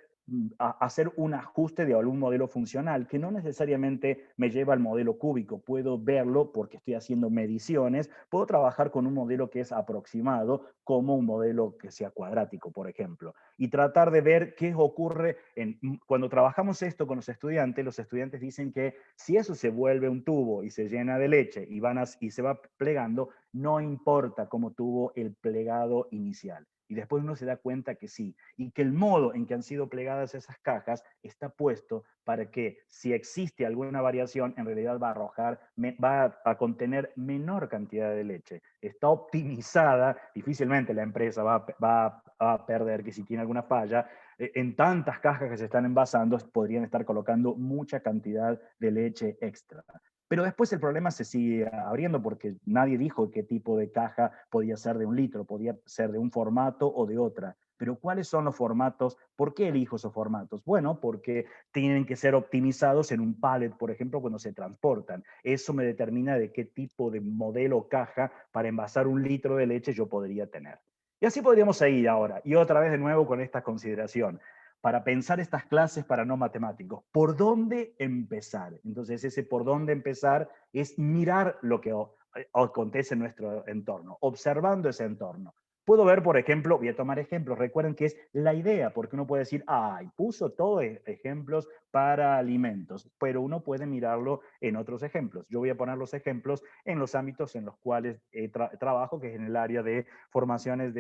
Speaker 3: hacer un ajuste de algún modelo funcional, que no necesariamente me lleva al modelo cúbico. Puedo verlo porque estoy haciendo mediciones. Puedo trabajar con un modelo que es aproximado, como un modelo que sea cuadrático, por ejemplo. Y tratar de ver qué ocurre cuando trabajamos esto con los estudiantes dicen que si eso se vuelve un tubo y se llena de leche y se va plegando, no importa cómo tuvo el plegado inicial. Y después uno se da cuenta que sí, y que el modo en que han sido plegadas esas cajas está puesto para que si existe alguna variación, en realidad va a contener menor cantidad de leche. Está optimizada, difícilmente la empresa va a perder que si tiene alguna falla, en tantas cajas que se están envasando, podrían estar colocando mucha cantidad de leche extra. Pero después el problema se sigue abriendo porque nadie dijo qué tipo de caja podía ser de 1 litro, podía ser de un formato o de otra. Pero ¿cuáles son los formatos? ¿Por qué elijo esos formatos? Bueno, porque tienen que ser optimizados en un pallet, por ejemplo, cuando se transportan. Eso me determina de qué tipo de modelo o caja para envasar 1 litro de leche yo podría tener. Y así podríamos seguir ahora. Y otra vez de nuevo con esta consideración para pensar estas clases para no matemáticos. ¿Por dónde empezar? Entonces, ese por dónde empezar es mirar lo que acontece en nuestro entorno, observando ese entorno. Puedo ver, por ejemplo, voy a tomar ejemplos, recuerden que es la idea, porque uno puede decir, ay, puso todos ejemplos para alimentos, pero uno puede mirarlo en otros ejemplos. Yo voy a poner los ejemplos en los ámbitos en los cuales trabajo, que es en el área de formaciones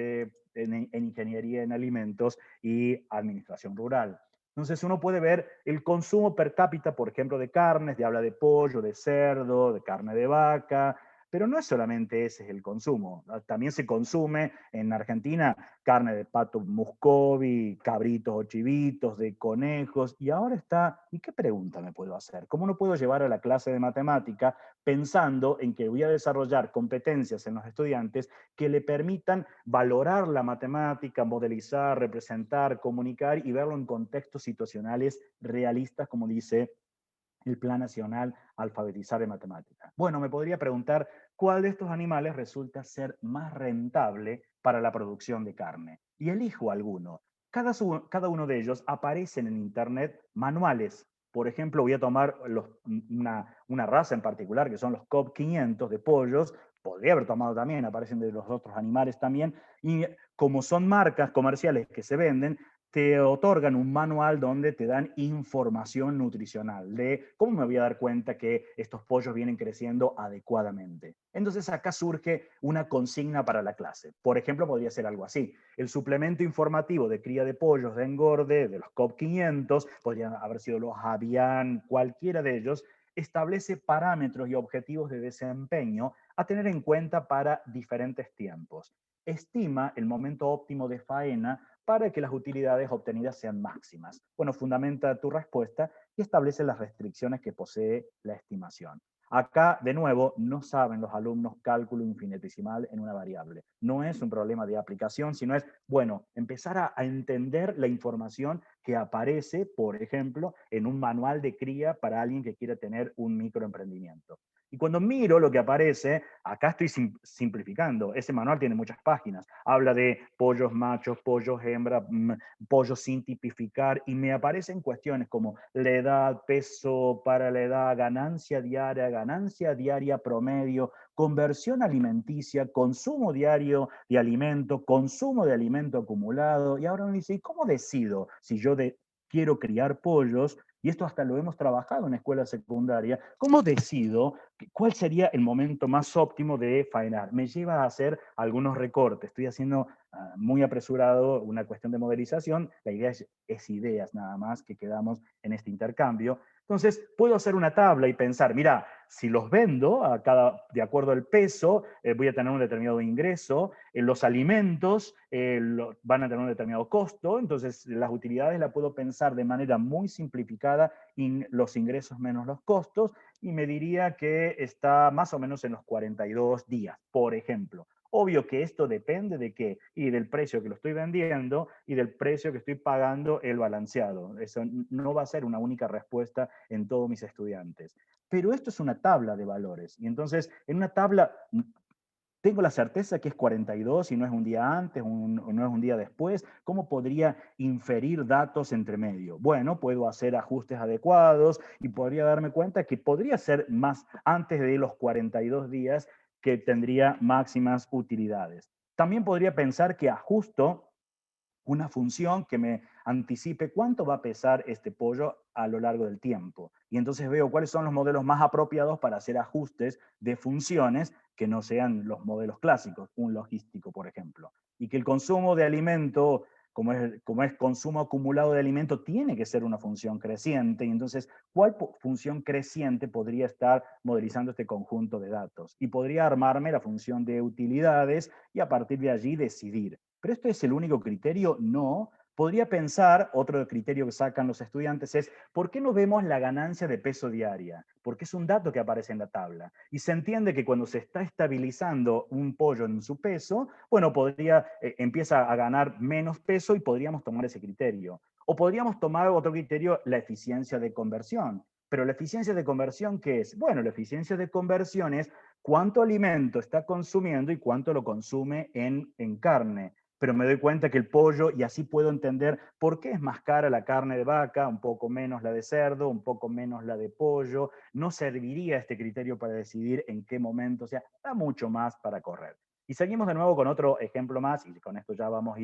Speaker 3: en ingeniería en alimentos y administración rural. Entonces uno puede ver el consumo per cápita, por ejemplo, de carnes, habla de pollo, de cerdo, de carne de vaca, pero no es solamente ese el consumo. También se consume en Argentina carne de pato muscovi, cabritos o chivitos, de conejos, y ahora está, ¿y qué pregunta me puedo hacer? ¿Cómo no puedo llevar a la clase de matemática pensando en que voy a desarrollar competencias en los estudiantes que le permitan valorar la matemática, modelizar, representar, comunicar y verlo en contextos situacionales realistas, como dice el Plan Nacional Alfabetizar en Matemáticas? Bueno, me podría preguntar cuál de estos animales resulta ser más rentable para la producción de carne. Y elijo alguno. Cada uno de ellos aparecen en Internet manuales. Por ejemplo, voy a tomar una raza en particular, que son los COB 500 de pollos. Podría haber tomado también, aparecen de los otros animales también. Y como son marcas comerciales que se venden, te otorgan un manual donde te dan información nutricional de cómo me voy a dar cuenta que estos pollos vienen creciendo adecuadamente. Entonces acá surge una consigna para la clase. Por ejemplo, podría ser algo así. El suplemento informativo de cría de pollos de engorde de los COP 500, podrían haber sido los Avian, cualquiera de ellos, establece parámetros y objetivos de desempeño a tener en cuenta para diferentes tiempos. Estima el momento óptimo de faena para que las utilidades obtenidas sean máximas. Bueno, fundamenta tu respuesta y establece las restricciones que posee la estimación. Acá, de nuevo, no saben los alumnos cálculo infinitesimal en una variable. No es un problema de aplicación, sino es, bueno, empezar a entender la información que aparece, por ejemplo, en un manual de cría para alguien que quiera tener un microemprendimiento. Y cuando miro lo que aparece, acá estoy simplificando. Ese manual tiene muchas páginas. Habla de pollos machos, pollos hembra, pollos sin tipificar, y me aparecen cuestiones como la edad, peso para la edad, ganancia diaria promedio, conversión alimenticia, consumo diario de alimento, consumo de alimento acumulado. Y ahora uno dice, ¿y cómo decido si yo quiero criar pollos? Y esto hasta lo hemos trabajado en escuela secundaria. ¿Cómo decido cuál sería el momento más óptimo de faenar? Me lleva a hacer algunos recortes. Estoy haciendo muy apresurado una cuestión de modelización. La idea es ideas nada más que quedamos en este intercambio. Entonces, puedo hacer una tabla y pensar, mira, si los vendo de acuerdo al peso, voy a tener un determinado ingreso, los alimentos van a tener un determinado costo, entonces las utilidades las puedo pensar de manera muy simplificada, los ingresos menos los costos, y me diría que está más o menos en los 42 días, por ejemplo. Obvio que esto depende de qué, y del precio que lo estoy vendiendo y del precio que estoy pagando el balanceado. Eso no va a ser una única respuesta en todos mis estudiantes. Pero esto es una tabla de valores. Y entonces, en una tabla, tengo la certeza que es 42 y no es un día antes o no es un día después. ¿Cómo podría inferir datos entre medio? Bueno, puedo hacer ajustes adecuados y podría darme cuenta que podría ser más antes de los 42 días que tendría máximas utilidades. También podría pensar que ajusto una función que me anticipe cuánto va a pesar este pollo a lo largo del tiempo. Y entonces veo cuáles son los modelos más apropiados para hacer ajustes de funciones que no sean los modelos clásicos, un logístico, por ejemplo. Y que el consumo de alimento, como es consumo acumulado de alimento, tiene que ser una función creciente. Y entonces, ¿cuál función creciente podría estar modelizando este conjunto de datos? Y podría armarme la función de utilidades y a partir de allí decidir. ¿Pero esto es el único criterio? No. Podría pensar, otro criterio que sacan los estudiantes es, ¿por qué no vemos la ganancia de peso diaria? Porque es un dato que aparece en la tabla. Y se entiende que cuando se está estabilizando un pollo en su peso, bueno, empieza a ganar menos peso y podríamos tomar ese criterio. O podríamos tomar otro criterio, la eficiencia de conversión. Pero la eficiencia de conversión, ¿qué es? Bueno, la eficiencia de conversión es cuánto alimento está consumiendo y cuánto lo consume en carne. Pero me doy cuenta que el pollo, y así puedo entender por qué es más cara la carne de vaca, un poco menos la de cerdo, un poco menos la de pollo. No serviría este criterio para decidir en qué momento, o sea, da mucho más para correr. Y seguimos de nuevo con otro ejemplo más, y con esto ya vamos a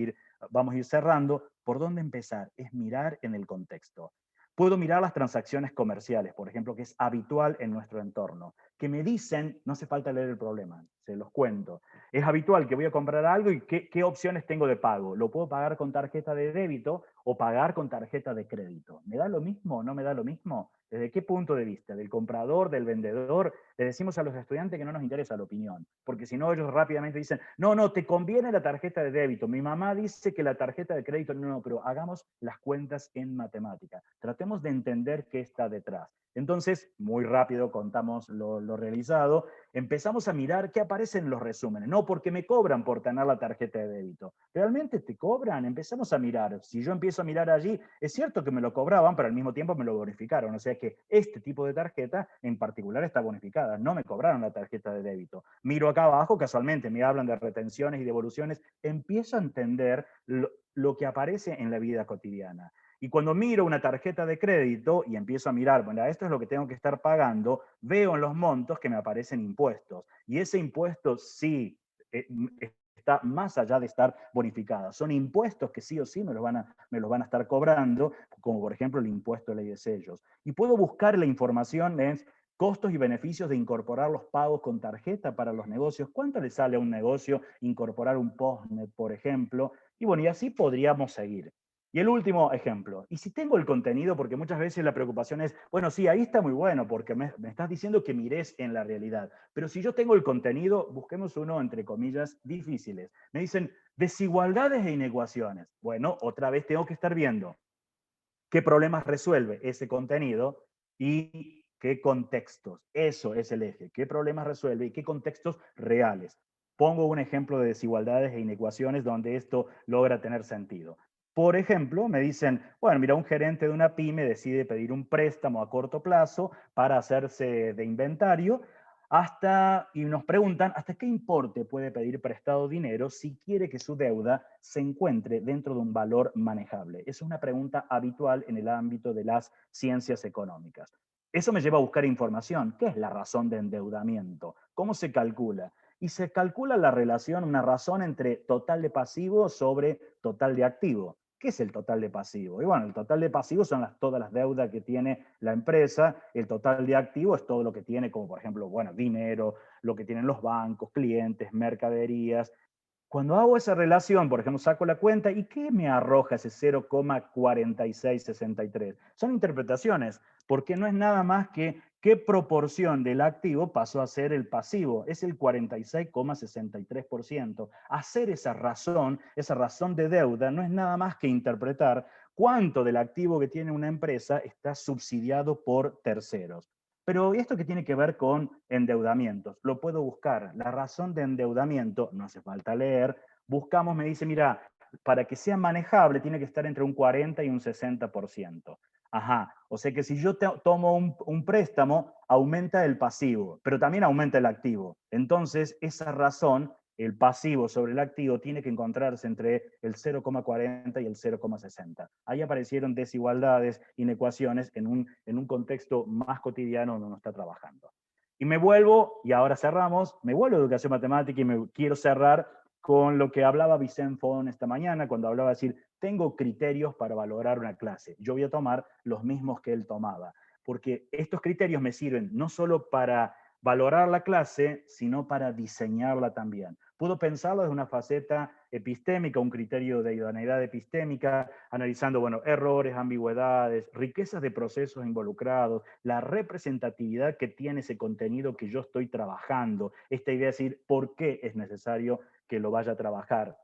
Speaker 3: ir cerrando. ¿Por dónde empezar? Es mirar en el contexto. Puedo mirar las transacciones comerciales, por ejemplo, que es habitual en nuestro entorno, que me dicen, no hace falta leer el problema, se los cuento. Es habitual que voy a comprar algo y qué opciones tengo de pago. ¿Lo puedo pagar con tarjeta de débito o pagar con tarjeta de crédito? ¿Me da lo mismo o no me da lo mismo? ¿Desde qué punto de vista? ¿Del comprador, del vendedor? Le decimos a los estudiantes que no nos interesa la opinión, porque si no ellos rápidamente dicen, no, te conviene la tarjeta de débito. Mi mamá dice que la tarjeta de crédito, no, pero hagamos las cuentas en matemática. Tratemos de entender qué está detrás. Entonces, muy rápido contamos lo realizado, empezamos a mirar qué aparece en los resúmenes. No porque me cobran por tener la tarjeta de débito. ¿Realmente te cobran? Empezamos a mirar. Si yo empiezo a mirar allí, es cierto que me lo cobraban, pero al mismo tiempo me lo bonificaron. O sea que este tipo de tarjeta en particular está bonificada. No me cobraron la tarjeta de débito. Miro acá abajo, casualmente me hablan de retenciones y devoluciones. Empiezo a entender lo que aparece en la vida cotidiana. Y cuando miro una tarjeta de crédito y empiezo a mirar, bueno, esto es lo que tengo que estar pagando, veo en los montos que me aparecen impuestos. Y ese impuesto sí está está más allá de estar bonificada. Son impuestos que sí o sí me los van a estar cobrando, como por ejemplo el impuesto de ley de sellos. Y puedo buscar la información en costos y beneficios de incorporar los pagos con tarjeta para los negocios. ¿Cuánto le sale a un negocio incorporar un postnet, por ejemplo? Y bueno, y así podríamos seguir. Y el último ejemplo, y si tengo el contenido, porque muchas veces la preocupación es, bueno, sí, ahí está muy bueno, porque me estás diciendo que mires en la realidad, pero si yo tengo el contenido, busquemos uno, entre comillas, difíciles. Me dicen, desigualdades e inecuaciones. Bueno, otra vez tengo que estar viendo qué problemas resuelve ese contenido y qué contextos. Eso es el eje, qué problemas resuelve y qué contextos reales. Pongo un ejemplo de desigualdades e inecuaciones donde esto logra tener sentido. Por ejemplo, me dicen, bueno, mira, un gerente de una pyme decide pedir un préstamo a corto plazo para hacerse de inventario y nos preguntan hasta qué importe puede pedir prestado dinero si quiere que su deuda se encuentre dentro de un valor manejable. Es una pregunta habitual en el ámbito de las ciencias económicas. Eso me lleva a buscar información. ¿Qué es la razón de endeudamiento? ¿Cómo se calcula? Y se calcula la relación, una razón entre total de pasivo sobre total de activo. ¿Qué es el total de pasivo? Y bueno, el total de pasivo son todas las deudas que tiene la empresa, el total de activo es todo lo que tiene, como por ejemplo, bueno, dinero, lo que tienen los bancos, clientes, mercaderías. Cuando hago esa relación, por ejemplo, saco la cuenta, ¿y qué me arroja ese 0,4663? Son interpretaciones, porque no es nada más que qué proporción del activo pasó a ser el pasivo. Es el 46,63%. Hacer esa razón de deuda, no es nada más que interpretar cuánto del activo que tiene una empresa está subsidiado por terceros. Pero esto que tiene que ver con endeudamientos, lo puedo buscar. La razón de endeudamiento, no hace falta leer, buscamos, me dice, mira, para que sea manejable tiene que estar entre un 40 y un 60%. Ajá, o sea que si yo tomo un préstamo, aumenta el pasivo, pero también aumenta el activo. Entonces, esa razón, el pasivo sobre el activo, tiene que encontrarse entre el 0,40 y el 0,60. Ahí aparecieron desigualdades, inecuaciones en un contexto más cotidiano donde uno está trabajando. Y me vuelvo, y ahora cerramos, me vuelvo a educación matemática y me quiero cerrar con lo que hablaba Vicente Fon esta mañana, cuando hablaba de decir, tengo criterios para valorar una clase. Yo voy a tomar los mismos que él tomaba, porque estos criterios me sirven no solo para valorar la clase, sino para diseñarla también. Puedo pensarlo desde una faceta epistémica, un criterio de idoneidad epistémica, analizando, bueno, errores, ambigüedades, riquezas de procesos involucrados, la representatividad que tiene ese contenido que yo estoy trabajando, esta idea de decir por qué es necesario que lo vaya a trabajar.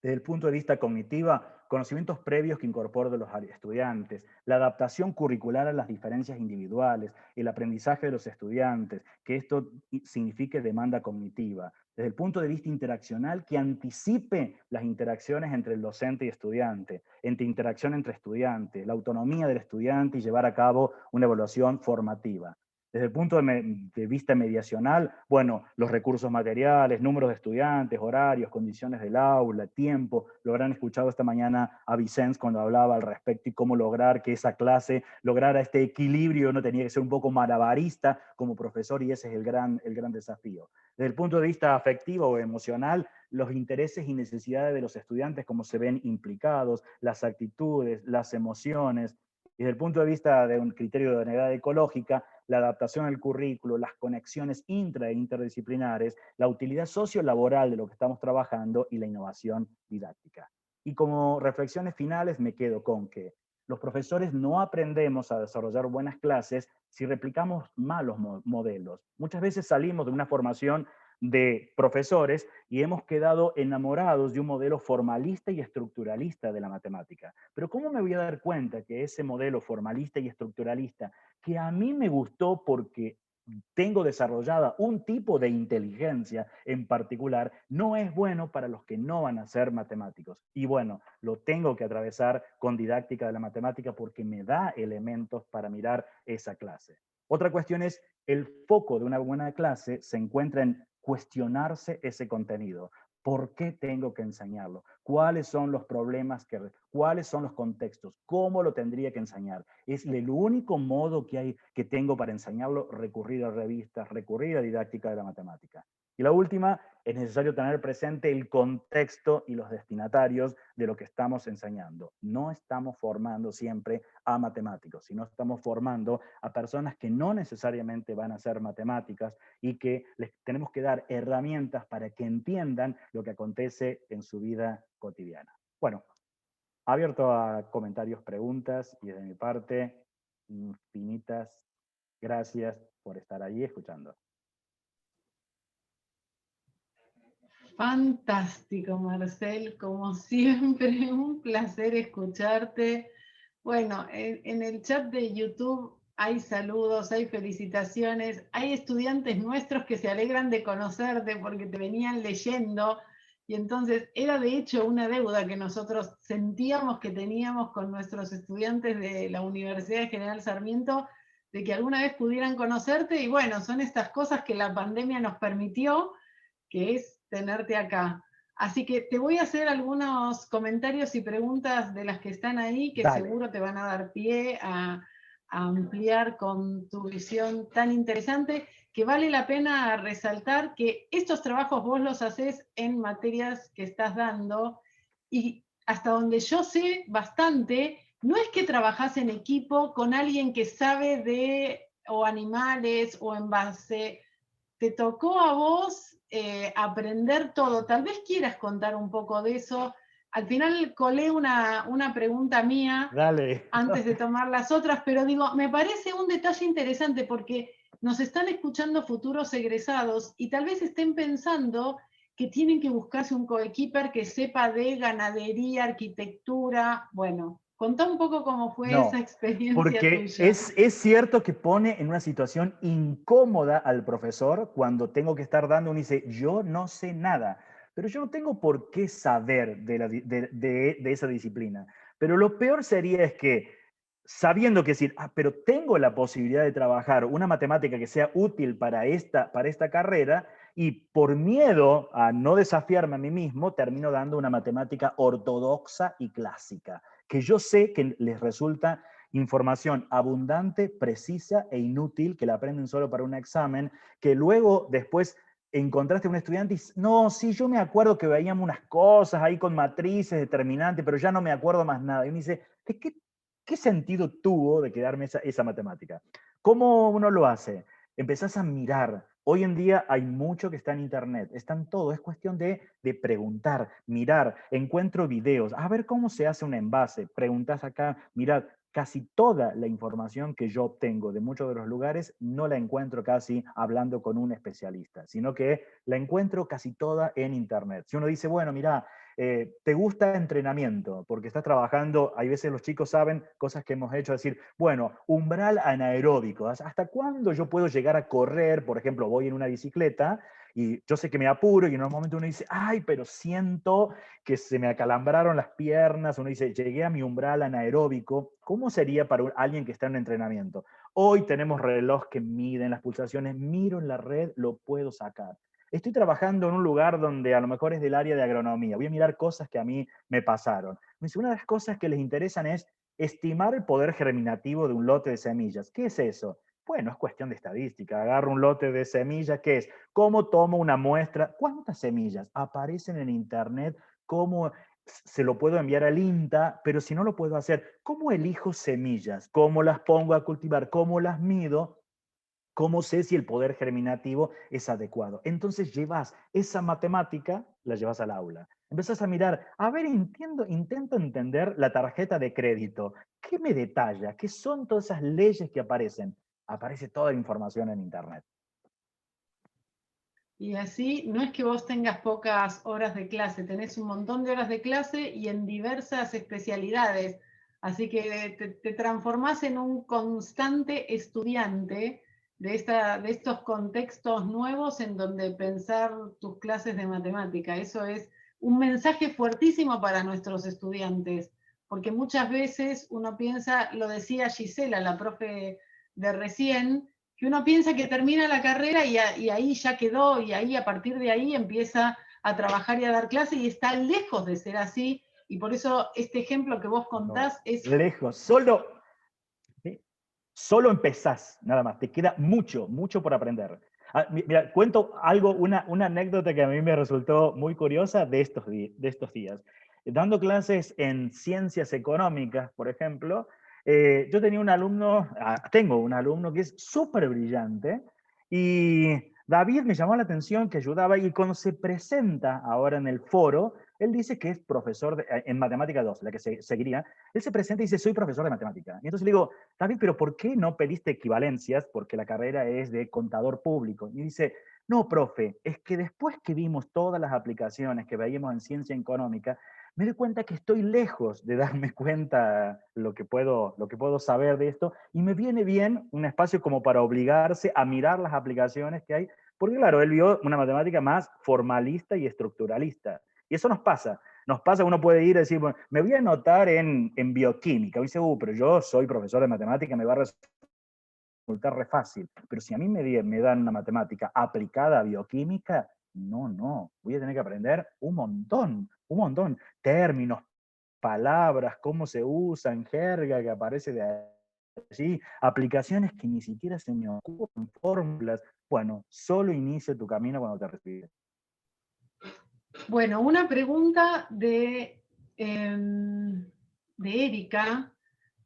Speaker 3: Desde el punto de vista cognitiva, conocimientos previos que incorporo de los estudiantes, la adaptación curricular a las diferencias individuales, el aprendizaje de los estudiantes, que esto signifique demanda cognitiva. Desde el punto de vista interaccional, que anticipe las interacciones entre el docente y estudiante, entre interacción entre estudiantes, la autonomía del estudiante y llevar a cabo una evaluación formativa. Desde el punto de vista mediacional, bueno, los recursos materiales, números de estudiantes, horarios, condiciones del aula, tiempo. Lo habrán escuchado esta mañana a Vicente cuando hablaba al respecto y cómo lograr que esa clase lograra este equilibrio. No tenía que ser un poco malabarista como profesor y ese es el gran desafío. Desde el punto de vista afectivo o emocional, los intereses y necesidades de los estudiantes, cómo se ven implicados, las actitudes, las emociones. Y desde el punto de vista de un criterio de idoneidad ecológica, la adaptación al currículo, las conexiones intra e interdisciplinares, la utilidad sociolaboral de lo que estamos trabajando y la innovación didáctica. Y como reflexiones finales me quedo con que los profesores no aprendemos a desarrollar buenas clases si replicamos malos modelos. Muchas veces salimos de una formación de profesores y hemos quedado enamorados de un modelo formalista y estructuralista de la matemática. Pero ¿cómo me voy a dar cuenta que ese modelo formalista y estructuralista, que a mí me gustó porque tengo desarrollada un tipo de inteligencia en particular, no es bueno para los que no van a ser matemáticos? Y bueno, lo tengo que atravesar con didáctica de la matemática porque me da elementos para mirar esa clase. Otra cuestión es, el foco de una buena clase se encuentra en cuestionarse ese contenido. ¿Por qué tengo que enseñarlo? ¿Cuáles son los problemas? ¿Cuáles son los contextos? ¿Cómo lo tendría que enseñar? Es el único modo que tengo para enseñarlo, recurrir a revistas, recurrir a didáctica de la matemática. Y la última, es necesario tener presente el contexto y los destinatarios de lo que estamos enseñando. No estamos formando siempre a matemáticos, sino estamos formando a personas que no necesariamente van a ser matemáticas y que les tenemos que dar herramientas para que entiendan lo que acontece en su vida cotidiana. Bueno, abierto a comentarios, preguntas, y de mi parte, infinitas gracias por estar ahí escuchando.
Speaker 1: Fantástico, Marcel, como siempre, un placer escucharte. Bueno, en el chat de YouTube hay saludos, hay felicitaciones, hay estudiantes nuestros que se alegran de conocerte porque te venían leyendo, y entonces era de hecho una deuda que nosotros sentíamos que teníamos con nuestros estudiantes de la Universidad General Sarmiento, de que alguna vez pudieran conocerte, y bueno, son estas cosas que la pandemia nos permitió, que es tenerte acá. Así que te voy a hacer algunos comentarios y preguntas de las que están ahí, que
Speaker 3: Dale.
Speaker 1: seguro te van a dar pie a ampliar con tu visión tan interesante, que vale la pena resaltar que estos trabajos vos los haces en materias que estás dando, y hasta donde yo sé bastante, no es que trabajás en equipo con alguien que sabe de o animales o en base. Te tocó a vos aprender todo. Tal vez quieras contar un poco de eso. Al final colé una pregunta mía.
Speaker 3: Dale.
Speaker 1: Antes de tomar las otras, pero digo, me parece un detalle interesante porque nos están escuchando futuros egresados y tal vez estén pensando que tienen que buscarse un coequiper que sepa de ganadería, arquitectura. Bueno, contá un poco cómo fue esa
Speaker 3: No,
Speaker 1: experiencia
Speaker 3: porque
Speaker 1: tuya.
Speaker 3: es cierto que pone en una situación incómoda al profesor cuando tengo que estar dando, uno dice, yo no sé nada, pero yo no tengo por qué saber de esa disciplina. Pero lo peor sería es que, sabiendo que decir, pero tengo la posibilidad de trabajar una matemática que sea útil para esta carrera, y por miedo a no desafiarme a mí mismo, termino dando una matemática ortodoxa y clásica, que yo sé que les resulta información abundante, precisa e inútil, que la aprenden solo para un examen, que luego después encontraste a un estudiante y no, sí, yo me acuerdo que veíamos unas cosas ahí con matrices, determinantes, pero ya no me acuerdo más nada. Y uno dice, ¿qué sentido tuvo de quedarme esa matemática? ¿Cómo uno lo hace? Empezás a mirar. Hoy en día hay mucho que está en internet, están todo, es cuestión de preguntar, mirar, encuentro videos, a ver cómo se hace un envase, preguntas acá, mirad, casi toda la información que yo obtengo de muchos de los lugares no la encuentro casi hablando con un especialista, sino que la encuentro casi toda en internet. Si uno dice, bueno, mira, ¿te gusta entrenamiento? Porque estás trabajando, hay veces los chicos saben cosas que hemos hecho, decir, bueno, umbral anaeróbico, ¿hasta cuándo yo puedo llegar a correr? Por ejemplo, voy en una bicicleta y yo sé que me apuro y en un momento uno dice, ay, pero siento que se me acalambraron las piernas, uno dice, llegué a mi umbral anaeróbico. ¿Cómo sería para alguien que está en entrenamiento? Hoy tenemos reloj que miden las pulsaciones, miro en la red, lo puedo sacar. Estoy trabajando en un lugar donde a lo mejor es del área de agronomía. Voy a mirar cosas que a mí me pasaron. Una de las cosas que les interesan es estimar el poder germinativo de un lote de semillas. ¿Qué es eso? Bueno, es cuestión de estadística. Agarro un lote de semillas, ¿qué es? ¿Cómo tomo una muestra? ¿Cuántas semillas aparecen en internet? ¿Cómo se lo puedo enviar al INTA? Pero si no lo puedo hacer, ¿cómo elijo semillas? ¿Cómo las pongo a cultivar? ¿Cómo las mido? ¿Cómo sé si el poder germinativo es adecuado? Entonces llevas esa matemática, la llevas al aula. Empezás a mirar, a ver, intento entender la tarjeta de crédito. ¿Qué me detalla? ¿Qué son todas esas leyes que aparecen? Aparece toda la información en internet.
Speaker 1: Y así, no es que vos tengas pocas horas de clase, tenés un montón de horas de clase y en diversas especialidades. Así que te transformás en un constante estudiante de estos contextos nuevos en donde pensar tus clases de matemática. Eso es un mensaje fuertísimo para nuestros estudiantes, porque muchas veces uno piensa, lo decía Gisela, la profe de recién, que uno piensa que termina la carrera y ahí ya quedó, y ahí a partir de ahí empieza a trabajar y a dar clase, y está lejos de ser así, y por eso este ejemplo que vos contás
Speaker 3: No,
Speaker 1: es...
Speaker 3: lejos, solo empezás, nada más, te queda mucho por aprender. Mira, cuento algo, una anécdota que a mí me resultó muy curiosa de estos días. Dando clases en ciencias económicas, por ejemplo, yo tenía un alumno, tengo un alumno que es súper brillante, y David me llamó la atención que ayudaba, y cuando se presenta ahora en el foro, él dice que es profesor en Matemática 2, la que seguiría. Él se presenta y dice, soy profesor de matemática. Y entonces le digo, David, pero ¿por qué no pediste equivalencias? Porque la carrera es de contador público. Y dice, no, profe, es que después que vimos todas las aplicaciones que veíamos en ciencia económica, me doy cuenta que estoy lejos de darme cuenta lo que puedo saber de esto, y me viene bien un espacio como para obligarse a mirar las aplicaciones que hay, porque claro, él vio una matemática más formalista y estructuralista. Y eso nos pasa, uno puede ir y decir, bueno, me voy a anotar en bioquímica, y dice, pero yo soy profesor de matemática, me va a resultar re fácil. Pero si a mí me dan una matemática aplicada a bioquímica, no, voy a tener que aprender un montón. Términos, palabras, cómo se usan, jerga que aparece de allí, aplicaciones que ni siquiera se me ocurren, fórmulas. Bueno, solo inicia tu camino cuando te recibes.
Speaker 1: Bueno, una pregunta de Erika.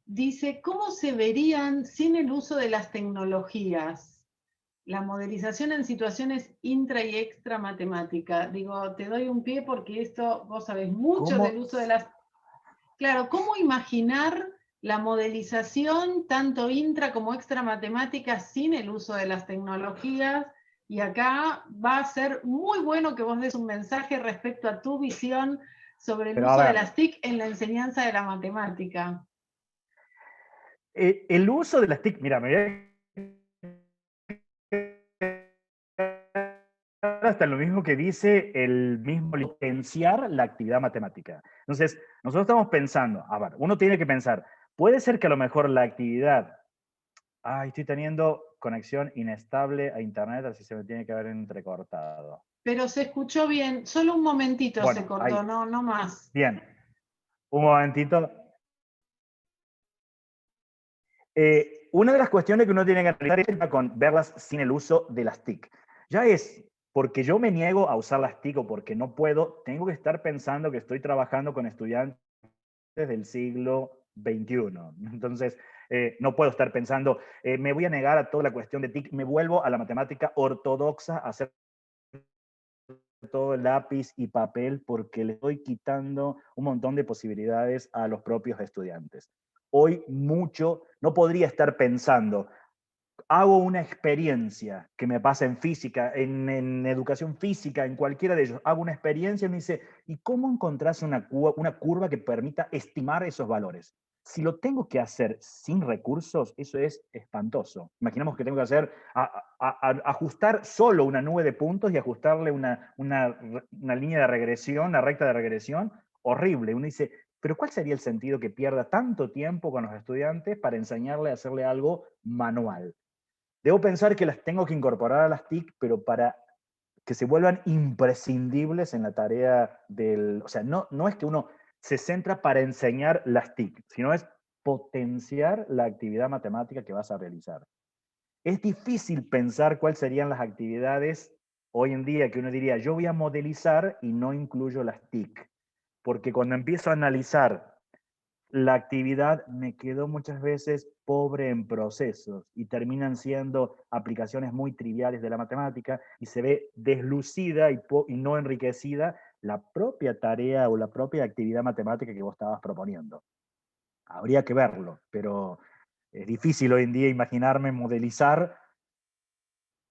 Speaker 1: Dice, ¿cómo se verían sin el uso de las tecnologías? La modelización en situaciones intra y extra matemática. Digo, te doy un pie porque esto, vos sabés mucho del uso de las... Claro, ¿cómo imaginar la modelización tanto intra como extra matemática sin el uso de las tecnologías? Y acá va a ser muy bueno que vos des un mensaje respecto a tu visión sobre el uso de las TIC en la enseñanza de la matemática.
Speaker 3: El uso de las TIC, mira, me voy a hasta lo mismo que dice el mismo licenciar la actividad matemática. Entonces, nosotros estamos pensando, a ver, uno tiene que pensar, puede ser que a lo mejor la actividad, estoy teniendo conexión inestable a internet, así se me tiene que haber entrecortado.
Speaker 1: Pero se escuchó bien, solo un momentito se cortó,
Speaker 3: ahí.
Speaker 1: no más.
Speaker 3: Bien, un momentito. Una de las cuestiones que uno tiene que analizar es con verlas sin el uso de las TIC. Ya es porque yo me niego a usar las TIC o porque no puedo, tengo que estar pensando que estoy trabajando con estudiantes del siglo XXI. Entonces, no puedo estar pensando, me voy a negar a toda la cuestión de TIC, me vuelvo a la matemática ortodoxa, a hacer todo lápiz y papel, porque le estoy quitando un montón de posibilidades a los propios estudiantes. Hoy no podría estar pensando, hago una experiencia que me pasa en física, en educación física, en cualquiera de ellos, hago una experiencia y me dice, ¿y cómo encontrás una curva que permita estimar esos valores? Si lo tengo que hacer sin recursos, eso es espantoso. Imaginemos que tengo que ajustar solo una nube de puntos y ajustarle una línea de regresión, una recta de regresión, horrible. Uno dice, pero ¿cuál sería el sentido que pierda tanto tiempo con los estudiantes para enseñarle a hacerle algo manual? Debo pensar que las tengo que incorporar a las TIC, pero para que se vuelvan imprescindibles en la tarea del... O sea, no es que uno se centra para enseñar las TIC, sino es potenciar la actividad matemática que vas a realizar. Es difícil pensar cuáles serían las actividades hoy en día que uno diría, yo voy a modelizar y no incluyo las TIC, porque cuando empiezo a analizar la actividad me quedó muchas veces pobre en procesos y terminan siendo aplicaciones muy triviales de la matemática y se ve deslucida y no enriquecida la propia tarea o la propia actividad matemática que vos estabas proponiendo. Habría que verlo, pero es difícil hoy en día imaginarme modelizar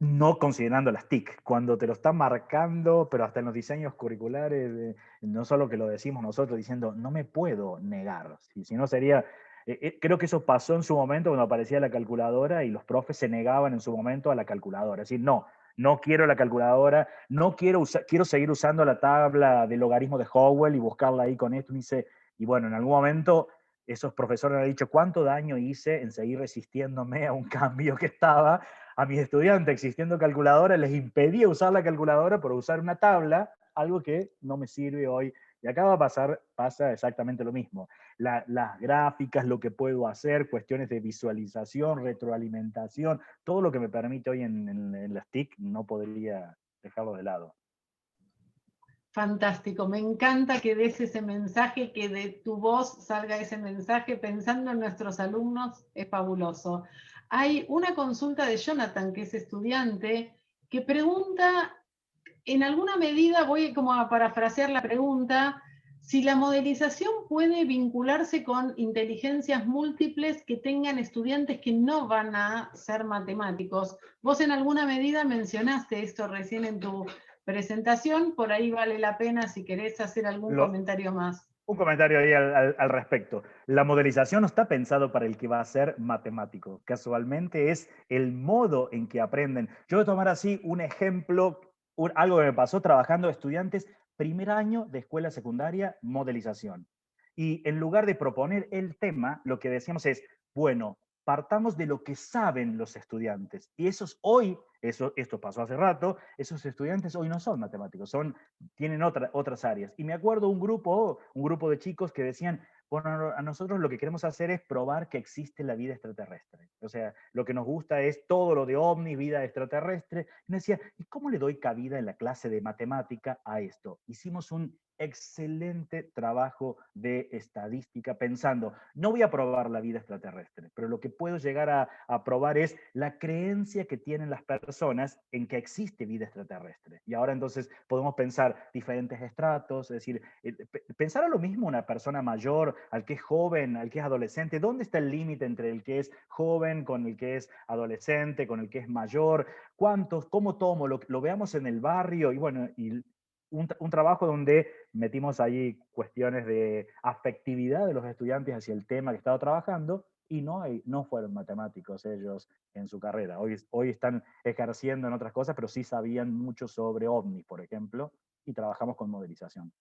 Speaker 3: no considerando las TIC, cuando te lo están marcando, pero hasta en los diseños curriculares, no solo que lo decimos nosotros diciendo, no me puedo negar, si no sería, creo que eso pasó en su momento cuando aparecía la calculadora y los profes se negaban en su momento a la calculadora, es decir, no quiero la calculadora, no quiero seguir usando la tabla de logaritmo de Howell y buscarla ahí con esto, y bueno, en algún momento esos profesores me han dicho, ¿cuánto daño hice en seguir resistiéndome a un cambio que estaba? A mis estudiantes, existiendo calculadora, les impedía usar la calculadora por usar una tabla, algo que no me sirve hoy Y acá pasa exactamente lo mismo. Las gráficas, lo que puedo hacer, cuestiones de visualización, retroalimentación, todo lo que me permite hoy en las TIC, no podría dejarlo de lado.
Speaker 1: Fantástico, me encanta que des ese mensaje, que de tu voz salga ese mensaje, pensando en nuestros alumnos, es fabuloso. Hay una consulta de Jonathan, que es estudiante, que pregunta, en alguna medida, voy como a parafrasear la pregunta, si la modelización puede vincularse con inteligencias múltiples que tengan estudiantes que no van a ser matemáticos. Vos en alguna medida mencionaste esto recién en tu presentación, por ahí vale la pena si querés hacer algún comentario más.
Speaker 3: Un comentario ahí al respecto. La modelización no está pensado para el que va a ser matemático. Casualmente es el modo en que aprenden. Yo voy a tomar así un ejemplo, algo que me pasó trabajando estudiantes, primer año de escuela secundaria, modelización. Y en lugar de proponer el tema, lo que decíamos es, bueno, partamos de lo que saben los estudiantes. Y esto pasó hace rato, esos estudiantes hoy no son matemáticos, tienen otras áreas. Y me acuerdo un grupo de chicos que decían, bueno, a nosotros lo que queremos hacer es probar que existe la vida extraterrestre. O sea, lo que nos gusta es todo lo de ovnis, vida extraterrestre. Y me decía, ¿y cómo le doy cabida en la clase de matemática a esto? Hicimos un excelente trabajo de estadística pensando, no voy a probar la vida extraterrestre, pero lo que puedo llegar a probar es la creencia que tienen las personas en que existe vida extraterrestre. Y ahora entonces podemos pensar diferentes estratos, es decir, pensar a lo mismo una persona mayor, al que es joven, al que es adolescente, ¿dónde está el límite entre el que es joven con el que es adolescente, con el que es mayor? ¿Cuántos? ¿Cómo tomo? Lo veamos en el barrio y bueno, y un trabajo donde metimos ahí cuestiones de afectividad de los estudiantes hacia el tema que estaba trabajando y no fueron matemáticos ellos en su carrera. Hoy están ejerciendo en otras cosas, pero sí sabían mucho sobre ovnis, por ejemplo, y trabajamos con modelización.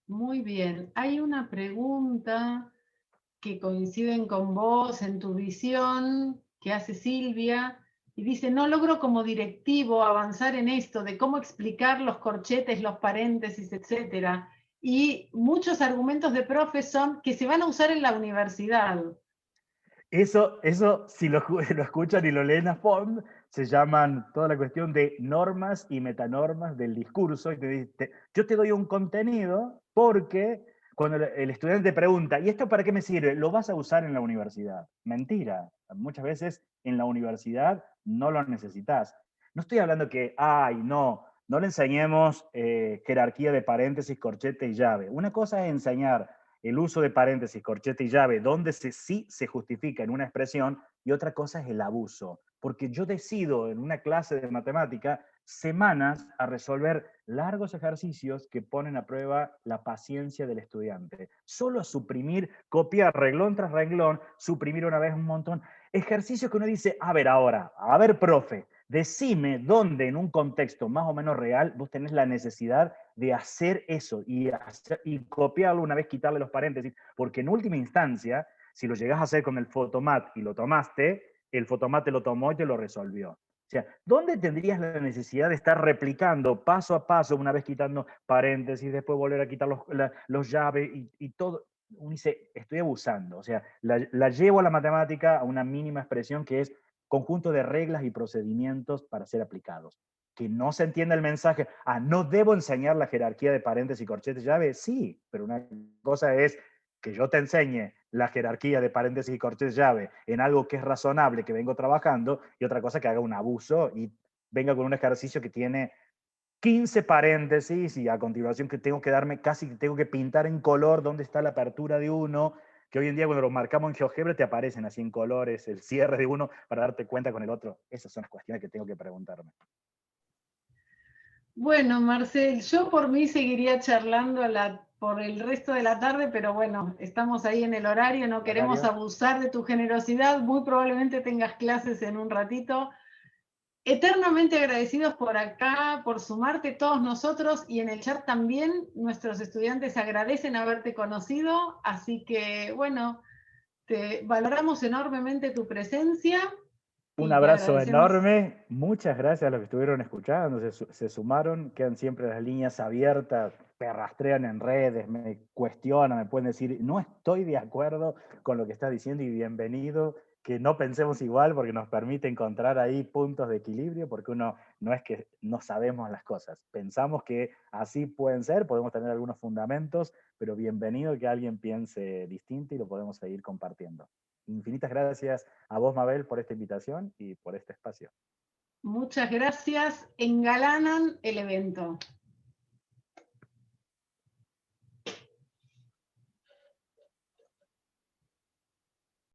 Speaker 1: Muy bien. Hay una pregunta que coinciden con vos en tu visión, que hace Silvia, y dice, no logro como directivo avanzar en esto de cómo explicar los corchetes, los paréntesis, etcétera. Y muchos argumentos de profes son que se van a usar en la universidad.
Speaker 3: Eso si lo escuchan y lo leen a fondo, se llaman toda la cuestión de normas y metanormas del discurso. Y yo te doy un contenido porque cuando el estudiante te pregunta, ¿y esto para qué me sirve? Lo vas a usar en la universidad. Mentira. Muchas veces en la universidad no lo necesitas. No estoy hablando que, no le enseñemos jerarquía de paréntesis, corchete y llave. Una cosa es enseñar el uso de paréntesis, corchete y llave, donde sí se justifica en una expresión, y otra cosa es el abuso. Porque yo decido en una clase de matemática semanas a resolver largos ejercicios que ponen a prueba la paciencia del estudiante. Solo a suprimir, copiar renglón tras renglón, suprimir una vez un montón. Ejercicios que uno dice, a ver, profe, decime dónde en un contexto más o menos real vos tenés la necesidad de hacer eso y copiarlo una vez, quitarle los paréntesis, porque en última instancia, si lo llegás a hacer con el Photomat y lo tomaste, el Photomat te lo tomó y te lo resolvió. O sea, ¿dónde tendrías la necesidad de estar replicando paso a paso, una vez quitando paréntesis, después volver a quitar los llaves y todo? Uno dice, estoy abusando. O sea, la llevo a la matemática a una mínima expresión que es conjunto de reglas y procedimientos para ser aplicados. Que no se entienda el mensaje, no debo enseñar la jerarquía de paréntesis, corchetes, llave. Sí, pero una cosa es que yo te enseñe la jerarquía de paréntesis y corchetes, llave en algo que es razonable, que vengo trabajando, y otra cosa que haga un abuso y venga con un ejercicio que tiene 15 paréntesis y a continuación que tengo que pintar en color dónde está la apertura de uno, que hoy en día cuando lo marcamos en GeoGebra te aparecen así en colores el cierre de uno para darte cuenta con el otro. Esas son las cuestiones que tengo que preguntarme.
Speaker 1: Bueno, Marcel, yo por mí seguiría charlando por el resto de la tarde, pero bueno, estamos ahí en el horario, no queremos abusar de tu generosidad, muy probablemente tengas clases en un ratito. Eternamente agradecidos por acá, por sumarte todos nosotros, y en el chat también nuestros estudiantes agradecen haberte conocido, así que bueno, te valoramos enormemente tu presencia
Speaker 3: Un
Speaker 1: Y te
Speaker 3: abrazo
Speaker 1: agradecemos.
Speaker 3: enorme, muchas gracias a los que estuvieron escuchando, se sumaron, quedan siempre las líneas abiertas, me rastrean en redes, me cuestionan, me pueden decir, no estoy de acuerdo con lo que estás diciendo y bienvenido, que no pensemos igual porque nos permite encontrar ahí puntos de equilibrio, porque uno no es que no sabemos las cosas, pensamos que así pueden ser, podemos tener algunos fundamentos, pero bienvenido que alguien piense distinto y lo podemos seguir compartiendo. Infinitas gracias a vos, Mabel, por esta invitación y por este espacio.
Speaker 1: Muchas gracias. Engalanan el evento.